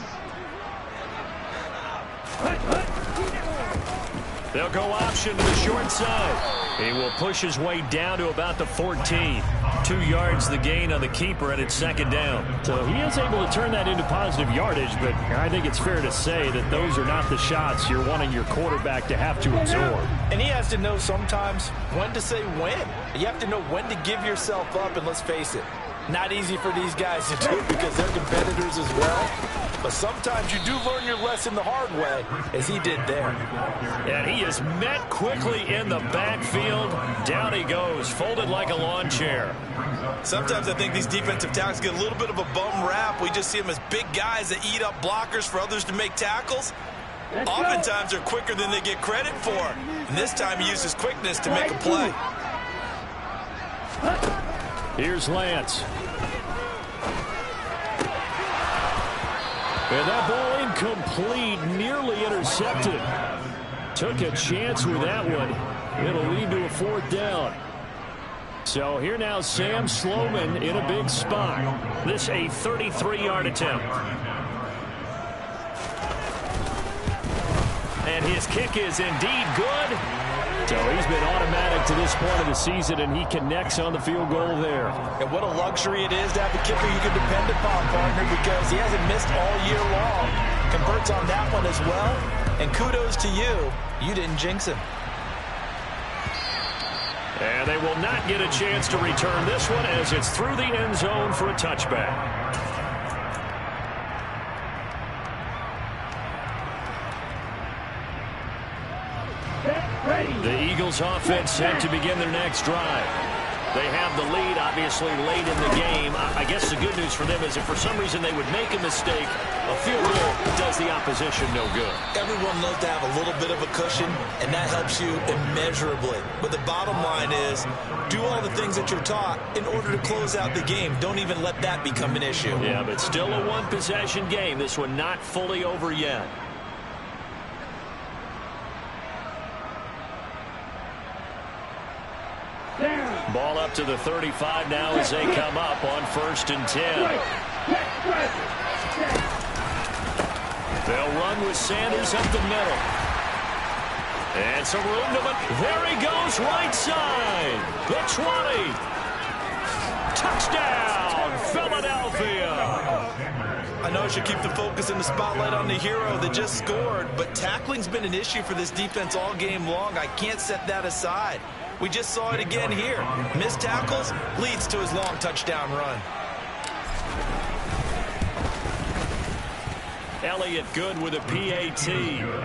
Speaker 2: They'll go option to the short side. He will push his way down to about the 14. 2 yards the gain on the keeper, and it's 2nd down.
Speaker 5: So he is able to turn that into positive yardage, but I think it's fair to say that those are not the shots you're wanting your quarterback to have to absorb.
Speaker 3: And he has to know sometimes when to say when. You have to know when to give yourself up, and let's face it, not easy for these guys to do because they're competitors as well. But sometimes you do learn your lesson the hard way, as he did there.
Speaker 2: And he is met quickly in the backfield. Down he goes, folded like a lawn chair.
Speaker 4: Sometimes I think these defensive tackles get a little bit of a bum rap. We just see them as big guys that eat up blockers for others to make tackles. Oftentimes they're quicker than they get credit for. And this time he uses quickness to make a play.
Speaker 5: Here's Lance. And that ball incomplete, nearly intercepted. Took a chance with that one. It'll lead to a 4th down. So here now Sam Sloman in a big spot.
Speaker 2: This a 33-yard attempt. And his kick is indeed good.
Speaker 5: So he's been automatic to this point of the season, and he connects on the field goal there.
Speaker 3: And what a luxury it is to have a kicker you can depend upon, partner, because he hasn't missed all year long. Converts on that one as well. And kudos to you. You didn't jinx him.
Speaker 2: And they will not get a chance to return this one as it's through the end zone for a touchback. The Eagles offense set to begin their next drive. They have the lead, obviously, late in the game. I guess the good news for them is if for some reason they would make a mistake, a field goal does the opposition no good.
Speaker 4: Everyone loves to have a little bit of a cushion, and that helps you immeasurably. But the bottom line is, do all the things that you're taught in order to close out the game. Don't even let that become an issue.
Speaker 2: Yeah, but still a one-possession game. This one not fully over yet. Ball up to the 35 now as they come up on 1st and 10. They'll run with Sanders up the middle. And some room to... There he goes, right side. The 20. Touchdown, Philadelphia.
Speaker 4: I know I should keep the focus and the spotlight on the hero that just scored, but tackling's been an issue for this defense all game long. I can't set that aside. We just saw it again here. Missed tackles leads to his long touchdown run.
Speaker 2: Elliott good with a PAT,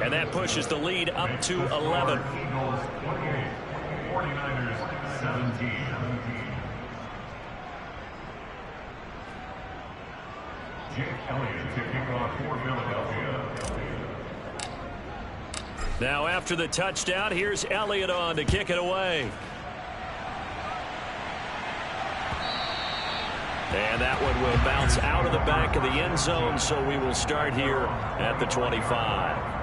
Speaker 2: and that pushes the lead up to 11.
Speaker 6: 49ers 17. Jake Elliott to kick off for Philadelphia.
Speaker 2: Now after the touchdown, here's Elliott on to kick it away. And that one will bounce out of the back of the end zone, so we will start here at the 25.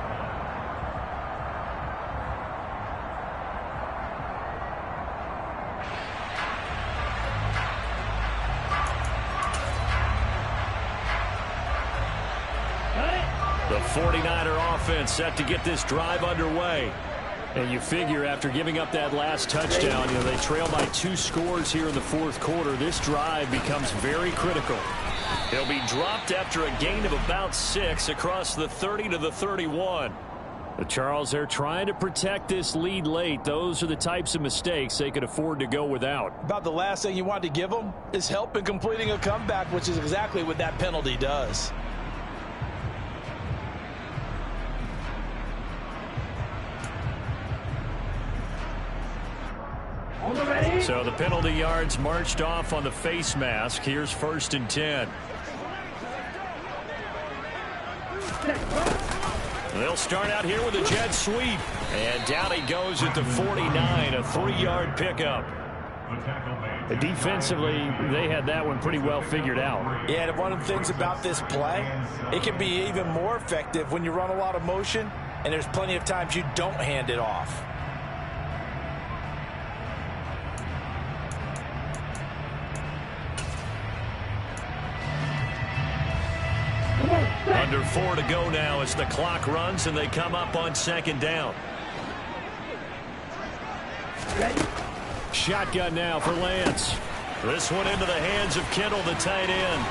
Speaker 2: The 49er offense set to get this drive underway. And you figure after giving up that last touchdown, they trail by 2 scores here in the fourth quarter. This drive becomes very critical. He'll be dropped after a gain of about 6 across the 30 to the 31. The Charles, they're trying to protect this lead late. Those are the types of mistakes they could afford to go without.
Speaker 3: About the last thing you want to give them is help in completing a comeback, which is exactly what that penalty does.
Speaker 2: So the penalty yards marched off on the face mask. Here's 1st and 10. They'll start out here with a jet sweep. And down he goes at the 49, a 3-yard pickup.
Speaker 5: Defensively, they had that one pretty well figured out.
Speaker 3: Yeah, and one of the things about this play, it can be even more effective when you run a lot of motion, and there's plenty of times you don't hand it off.
Speaker 2: Under 4 to go now as the clock runs and they come up on 2nd down.
Speaker 5: Shotgun now for Lance.
Speaker 2: This one into the hands of Kittle, the tight end.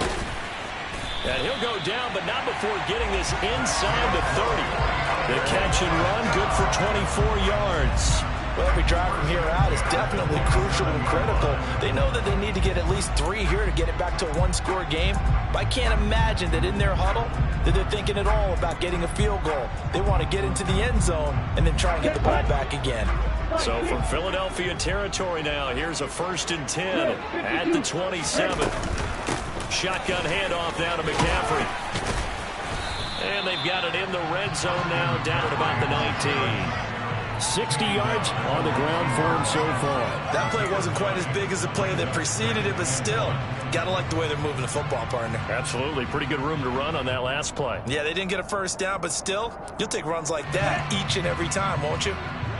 Speaker 2: And he'll go down, but not before getting this inside the 30. The catch and run, good for 24 yards.
Speaker 3: Well, every drive from here out is definitely crucial and critical. They know that they need to get at least 3 here to get it back to a 1-score game. But I can't imagine that in their huddle that they're thinking at all about getting a field goal. They want to get into the end zone and then try and get the ball back again.
Speaker 2: So from Philadelphia territory now, here's a 1st and 10 at the 27. Shotgun handoff down to McCaffrey. And they've got it in the red zone now, down at about the 19.
Speaker 5: 60 yards on the ground for him so far.
Speaker 3: That play wasn't quite as big as the play that preceded it, but still, got to like the way they're moving the football, partner.
Speaker 2: Absolutely. Pretty good room to run on that last play.
Speaker 3: Yeah, they didn't get a 1st down, but still, you'll take runs like that each and every time, won't you?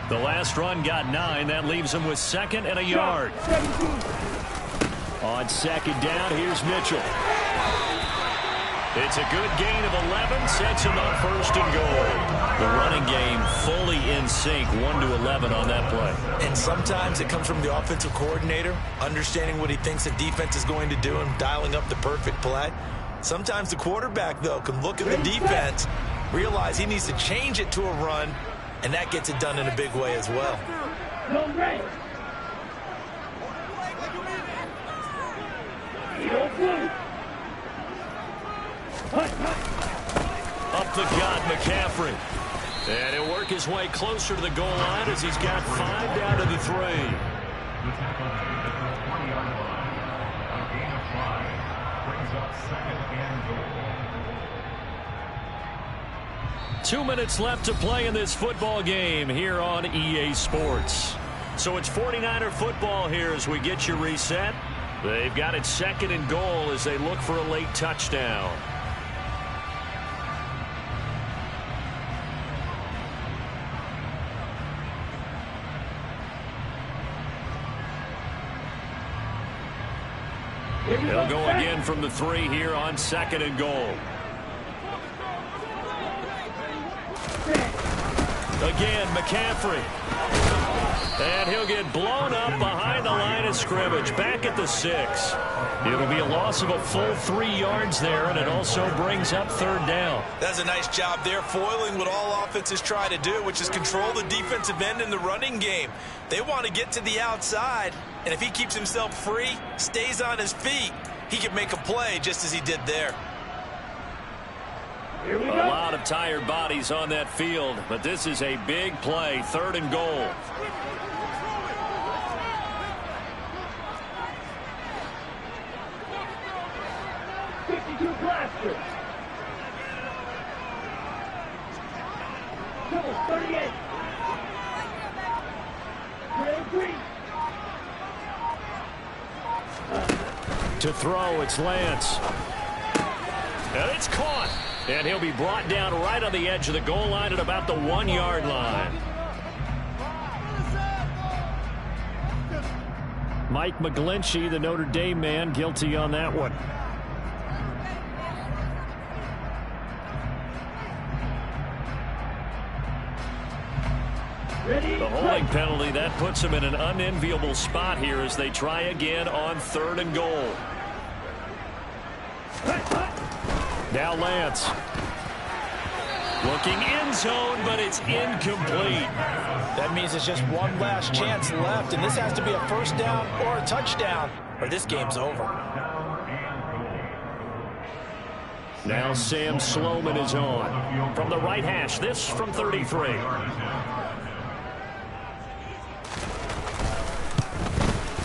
Speaker 2: The last run got 9. That leaves them with 2nd and a yard.
Speaker 5: On 2nd down, here's Mitchell.
Speaker 2: It's a good gain of 11, sets him up 1st and goal. The running game fully in sync, 1-11 on that play.
Speaker 3: And sometimes it comes from the offensive coordinator, understanding what he thinks the defense is going to do and dialing up the perfect play. Sometimes the quarterback, though, can look at the defense, realize he needs to change it to a run, and that gets it done in a big way as well.
Speaker 2: Up the gut, McCaffrey. And he'll work his way closer to the goal line as he's got 5 down to the 3.
Speaker 6: The tackle made at the 20-yard line. A gain of 5 brings up 2nd and goal.
Speaker 2: 2 minutes left to play in this football game here on EA Sports. So it's 49er football here as we get you reset. They've got it 2nd and goal as they look for a late touchdown. They'll go again from the 3 here on 2nd and goal. Again, McCaffrey. And he'll get blown up behind the line of scrimmage, back at the 6. It'll be a loss of a full 3 yards there, and it also brings up 3rd down.
Speaker 3: That's a nice job there, foiling what all offenses try to do, which is control the defensive end in the running game. They want to get to the outside, and if he keeps himself free, stays on his feet, he can make a play just as he did there.
Speaker 2: A lot of tired bodies on that field, but this is a big play, 3rd and goal.
Speaker 5: To throw, it's Lance. And it's caught. And he'll be brought down right on the edge of the goal line at about the 1-yard line. Mike McGlinchey, the Notre Dame man, guilty on that one. The holding penalty, that puts him in an unenviable spot here as they try again on 3rd and goal. Now Lance. Looking end zone, but it's incomplete.
Speaker 3: That means it's just one last chance left, and this has to be a first down or a touchdown, or this game's over.
Speaker 5: Now Sam Sloman is on. From the right hash, this from 33.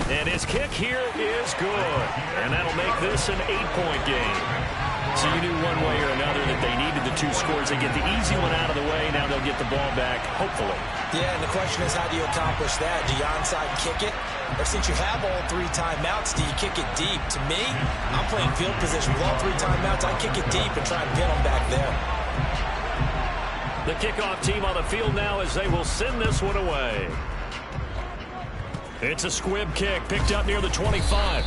Speaker 5: And his kick here is good. And that'll make this an 8-point game. So you knew one way or another that they needed the 2 scores. They get the easy one out of the way. Now they'll get the ball back, hopefully.
Speaker 3: Yeah, and the question is, how do you accomplish that? Do you onside kick it? Or since you have all 3 timeouts, do you kick it deep? To me, I'm playing field position with all 3 timeouts. I kick it deep and try and pin them back there.
Speaker 5: The kickoff team on the field now as they will send this one away. It's a squib kick picked up near the 25.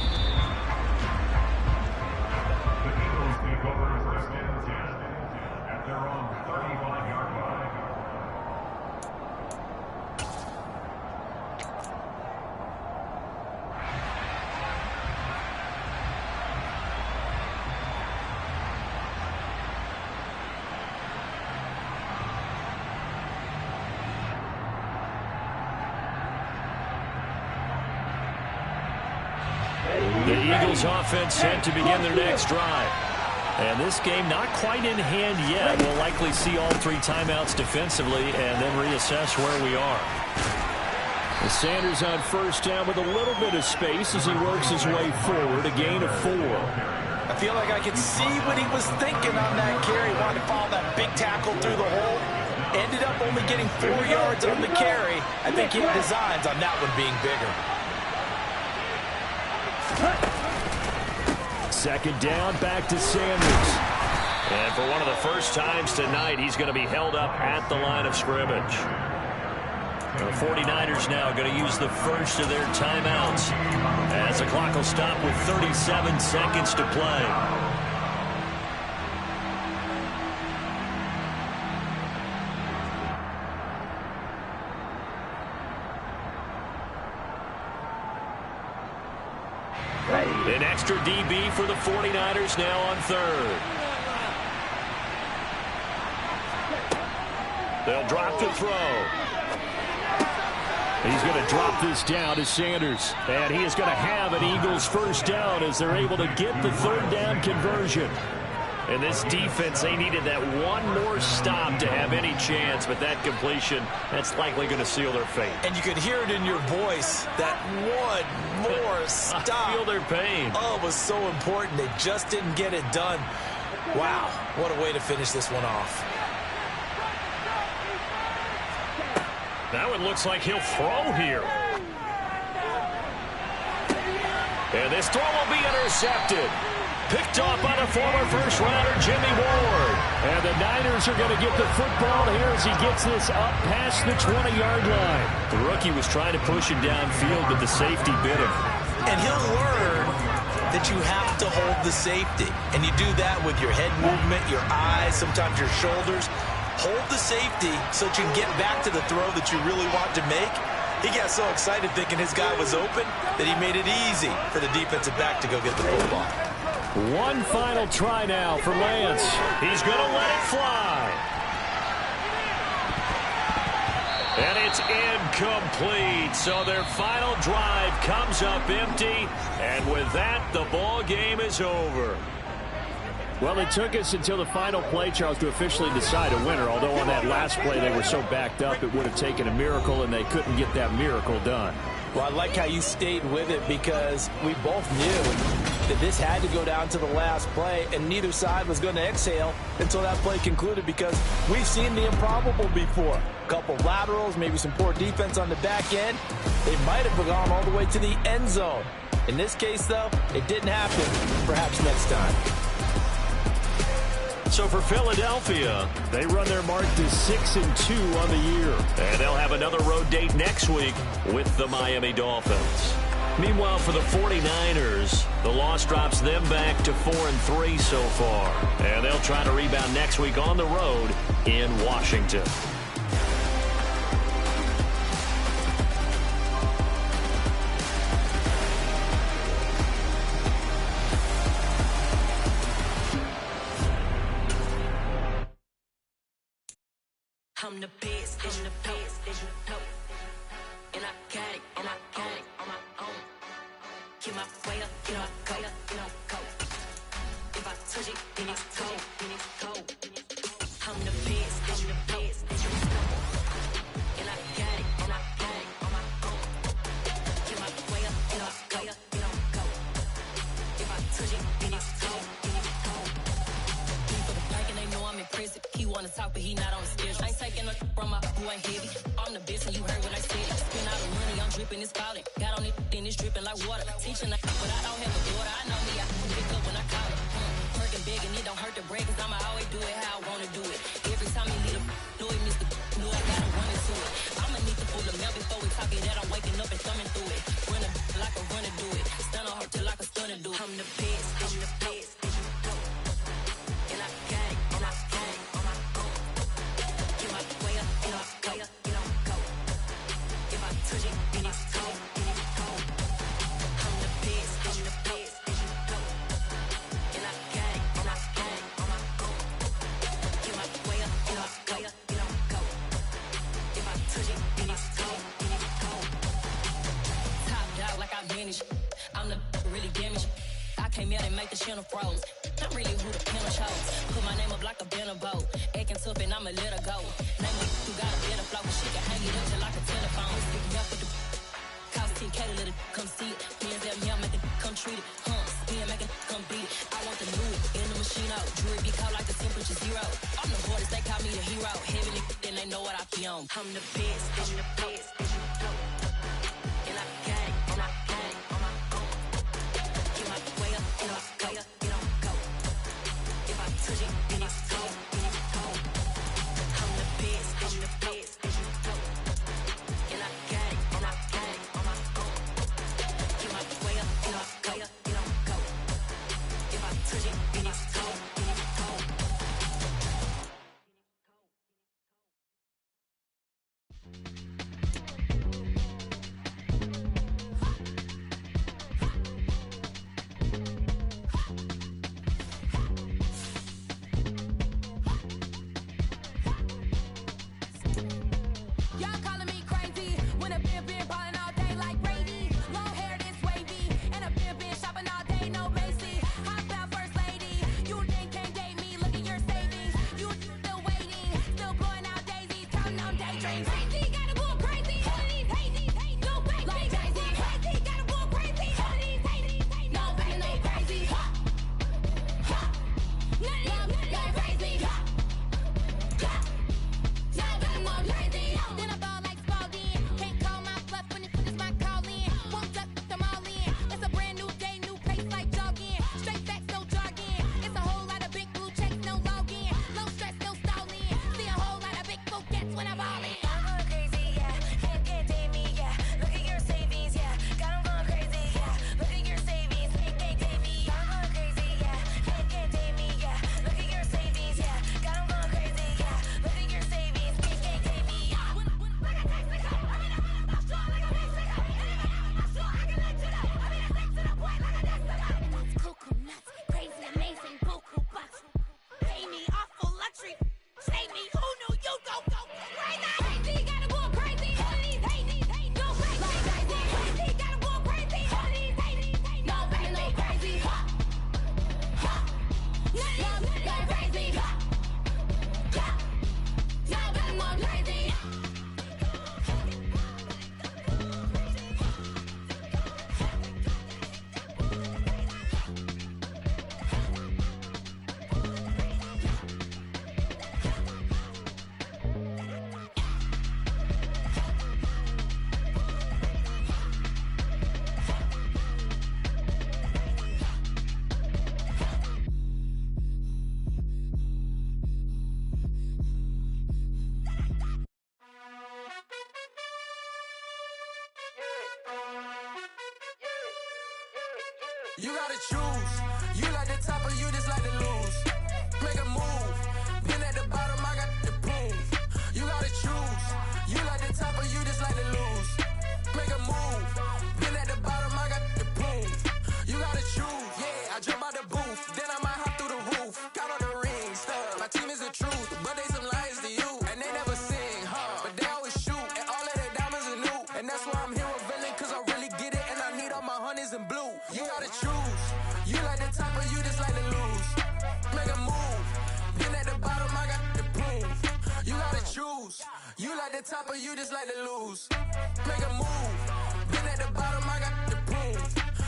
Speaker 5: The Eagles offense set to begin their next drive. And this game not quite in hand yet. We'll likely see all 3 timeouts defensively and then reassess where we are. Sanders on first down with a little bit of space as he works his way forward, a gain of 4.
Speaker 3: I feel like I could see what he was thinking on that carry. Wanted to follow that big tackle through the hole. Ended up only getting 4 yards on the carry. I think he had designs on that one being bigger.
Speaker 5: Second down, back to Sanders. And for one of the first times tonight, he's going to be held up at the line of scrimmage. The 49ers now going to use the first of their timeouts as the clock will stop with 37 seconds to play. An extra DB for the 49ers now on 3rd. They'll drop to throw. He's going to drop this down to Sanders. And he is going to have an Eagles first down as they're able to get the 3rd down conversion. And this defense, they needed that one more stop to have any chance, but that completion, that's likely going to seal their fate.
Speaker 3: And you could hear it in your voice, that one more stop.
Speaker 5: I feel their pain.
Speaker 3: Oh, it was so important. They just didn't get it done. Wow, what a way to finish this one off.
Speaker 5: That one looks like he'll throw here. And this throw will be intercepted. Picked off by the former first-rounder Jimmy Ward. And the Niners are going to get the football here as he gets this up past the 20-yard line. The rookie was trying to push him downfield, but the safety bit him.
Speaker 3: And he'll learn that you have to hold the safety. And you do that with your head movement, your eyes, sometimes your shoulders. Hold the safety so that you can get back to the throw that you really want to make. He got so excited thinking his guy was open that he made it easy for the defensive back to go get the football.
Speaker 5: One final try now for Lance. He's going to let it fly. And it's incomplete. So their final drive comes up empty. And with that, the ball game is over. Well, it took us until the final play, Charles, to officially decide a winner. Although on that last play they were so backed up, it would have taken a miracle, and they couldn't get that miracle done.
Speaker 3: Well, I like how you stayed with it because we both knew that this had to go down to the last play, and neither side was going to exhale until that play concluded because we've seen the improbable before. A couple laterals, maybe some poor defense on the back end. They might have gone all the way to the end zone. In this case, though, it didn't happen. Perhaps next time.
Speaker 2: So for Philadelphia,
Speaker 5: They run their mark to 6-2 on the year.
Speaker 2: and they'll have another road date next week with the Miami Dolphins. Meanwhile, for the 49ers, the loss drops them back to 4-3 so far. And they'll try to rebound next week on the road in Washington.
Speaker 7: I'm the best, I'm the best, and I got it, and I own it on my own. Get my way up, get my go, go. If I touch it, then it's cold, I'm the best, and I got it, and I own it on my own. Get my way up, get my go. If I touch it, then it's cold, For the bank and they know I'm impressive. He wanna talk, but he not on the schedule. I ain't taking a from my who ain't heavy. I'm the best, and you heard what I said. Spend all the money, I'm dripping, it's falling. Got on it, then it's dripping like water. Teaching, but I don't have a daughter. I know me, I can pick up when I call it. Working big, and it don't hurt to break, cause I'ma always do it how I wanna do it. Every time he lead a know it, Mr. Know I gotta run into it. I'ma need to pull the mail before we talk it that I'm waking up and thumbing through it. Run like a runner do it. Stun on her till like a stunner do it. I'm the best, and I got it, and I got it on my own. Get my way up, and I go. If I touch it, then it's cold, I'm the best, and I got it, and I got it on my own. Get my way up, and I go. If I touch it, then it's cold, Top dog like I manage. I'm the really damaged. I came out and make the channel froze. I'm really who the piano chose. Put my name up like a banner boat. Acting tough and I'ma let her go. Name her who got a better flow. She can hang it up just like a telephone. Stick me up with the cost 10K to let it come see it. Hands up, yeah, make it come treat it. Spin, make it come beat it. I want the new in the machine out. Jewelry be caught like the temperature 0. I'm the hardest, they call me the hero. Heaven, then they know what I be on. I'm the best, and I got it, and I got it on my own. Get my way up, and I go. If I touch it, then it's cold, I'm the best, and I got it, and I got it on my own. Get my way up, and I go. If I touch it, then it's cold.
Speaker 8: You gotta choose. You like the top or you just like to lose. Make a move. Been at the bottom, I got the proof. You gotta choose. You like the top or you just like to lose. Make a move. Been at the bottom, I got the proof. You gotta choose. Yeah, I jump out the booth. Then I might hop through the roof. Got on the ring, stuff. My team is the truth, but they some liars to you. And they never sing, but they always shoot. And all of their diamonds are new. And that's why I'm here with Villain, cause I really get it. And I need all my honeys in blue. You gotta choose. You like the top or you just like to lose. Make a move. Been at the bottom, I got the proof. You gotta choose. You like the top or you just like to lose. Make a move. Been at the bottom, I got the proof.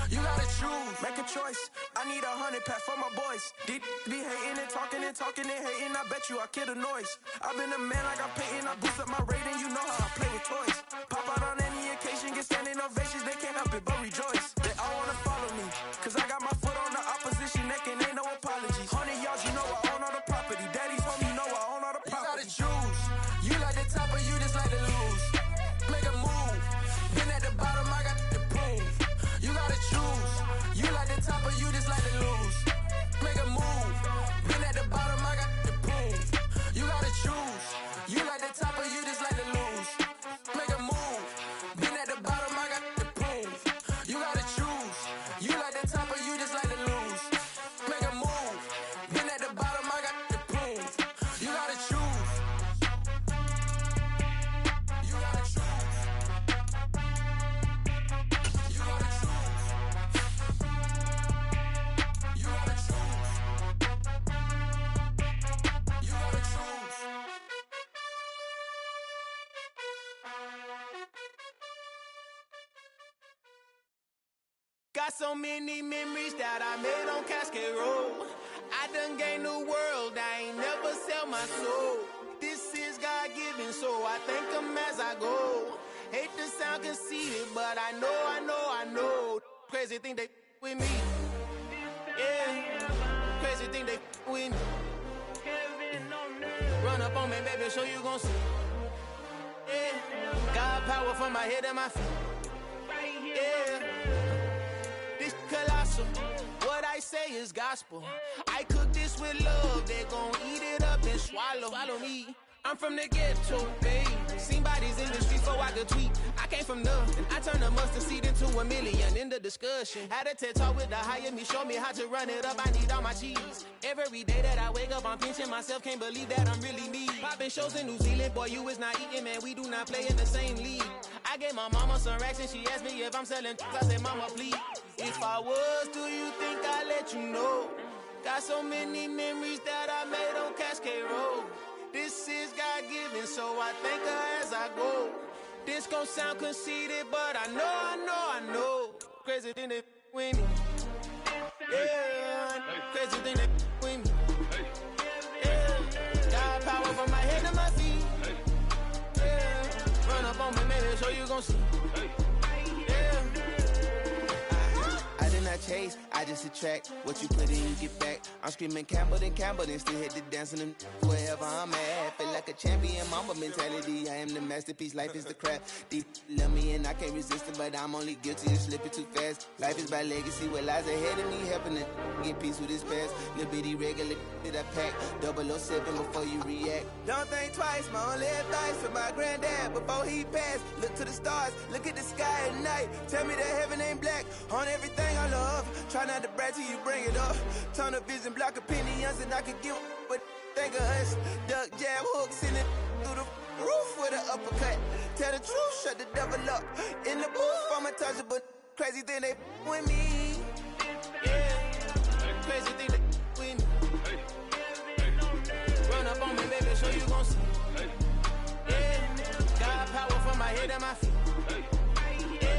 Speaker 8: You gotta choose. Make a choice. I need 100 pack for my boys. Be hating and talking and hating. I bet you I kill the noise. I've been a man like I'm Peyton. I boost up my rating. You know how I play with toys. Pop out on any occasion, get standing ovations. They can't help it but rejoice. They all wanna follow me, cause I got my foot on the opposition neck and ain't no apologies. 100 yards, you know I own all the property. Daddy's home, you know I own all the property. You gotta choose. You like the top or you just like to lose. Make a move. Been at the bottom, I got the proof. You gotta choose. You like the top or you just like to lose. Make a move. Been at the bottom, I got the proof. You gotta choose. You like the top or you just like to lose. Make a move. Been at the bottom, I got the proof. You gotta choose. You like the top or you just like to lose. Make a move. Been at the bottom, I got the proof. You gotta choose. You gotta choose. You gotta choose. You gotta choose. You gotta choose.
Speaker 1: Got so many memories that I made on Cascade Road. I done gained the world, I ain't never sell my soul. This is God-given, so I thank him as I go. Hate to sound conceited, but I know. Crazy thing they with me. Yeah, crazy thing they with me. Run up on me, baby, so you gon' see. Yeah, God power from my head and my feet. Yeah. This colossal, what I say is gospel. I cook this with love, they gon' eat it up and swallow me. I'm from the ghetto, babe. Seen bodies in the streets so I could tweet. I came from nothing, I turned a mustard seed into $1 million in the discussion. Had a TED talk with the higher me, show me how to run it up, I need all my cheese. Every day that I wake up, I'm pinching myself, can't believe that I'm really me. Popping shows in New Zealand, boy, you is not eating, man, we do not play in the same league. I gave my mama some racks and she asked me if I'm selling, I said, mama, please. If I was, do you think I'd let you know? Got so many memories that I made on Cascade Road. This is God-given, so I thank her as I go. This gon' sound conceited, but I know. Crazy thing that with me. Yeah, crazy thing that with me. Yeah, God power from my head to my feet. Yeah, run up on me, maybe, so you gon' see. Yeah.
Speaker 8: I did not chase, I just attract. What you put in, you get back. I'm screaming Campbell, then still hit the dancing and wherever I'm at. Feel like a champion, mamba mentality. I am the masterpiece, life is the crap. Deep love me and I can't resist it, but I'm only guilty of slipping too fast. Life is by legacy, what lies ahead of me, helping to get peace with this past. Little bitty regular that I pack, 007 before you react. Don't think twice, my only advice for my granddad before he passed. Look to the stars, look at the sky at night. Tell me that heaven ain't black on everything I love. Try not to brag till you bring it up. Tunnel vision, block opinions, and I could give but think of us. Duck, jab, hooks in it through the roof with an uppercut. Tell the truth, shut the devil up. In the booth, I'm untouchable. Crazy thing they with me.
Speaker 1: Yeah, crazy thing they with me. Run up on me, baby, so you gon' see. Yeah, God power from my head and my feet. Yeah.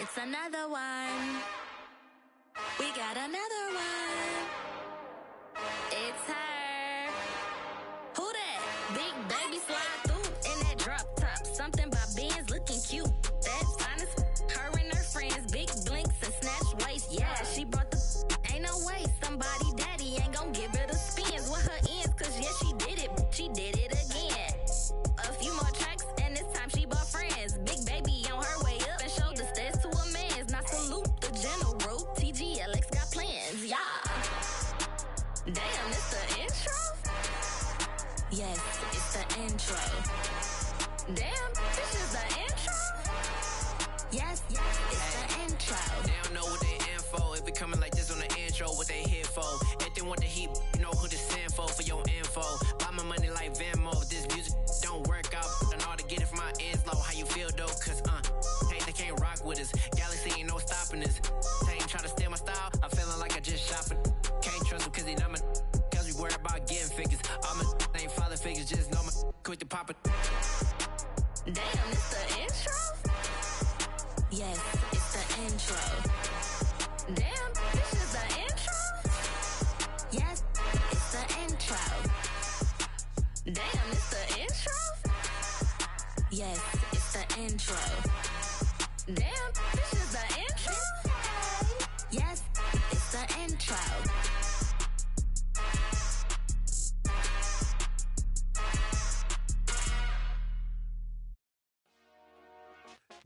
Speaker 7: It's another one. We got another one. It's her. Who that? Big baby slide through in that drop top. Something by Benz looking cute. That's fine as
Speaker 8: pop it.
Speaker 7: Damn, it's the intro? Yes, it's the intro. Damn, this is the intro? Yes, it's the intro. Damn, it's the intro? Yes, it's the intro. Damn, this is the intro? Yes, it's the intro.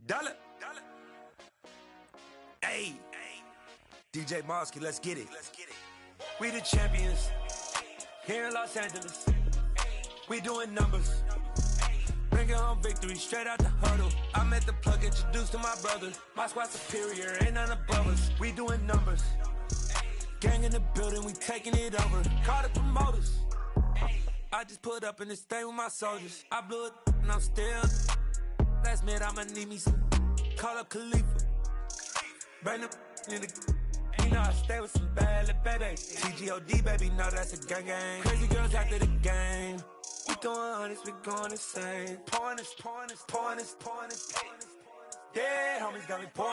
Speaker 8: Dollar. Hey. DJ Mosky, let's get it. We the champions here in Los Angeles. We doing numbers. Bringing home victory straight out the huddle. I met the plug, introduced to my brother. My squad superior, ain't none above us. We doing numbers. Gang in the building, we taking it over. Call the promoters. I just put up in this thing with my soldiers. I blew it and I'm still. Last minute, I'ma need me some. Call up Khalifa. Bring them in the. You know I stay with some bad little baby. TGOD, baby, know that's a gang gang. Crazy girls after the game. We throwing hundreds, we going insane. Pointers. Yeah, homies got me pouring.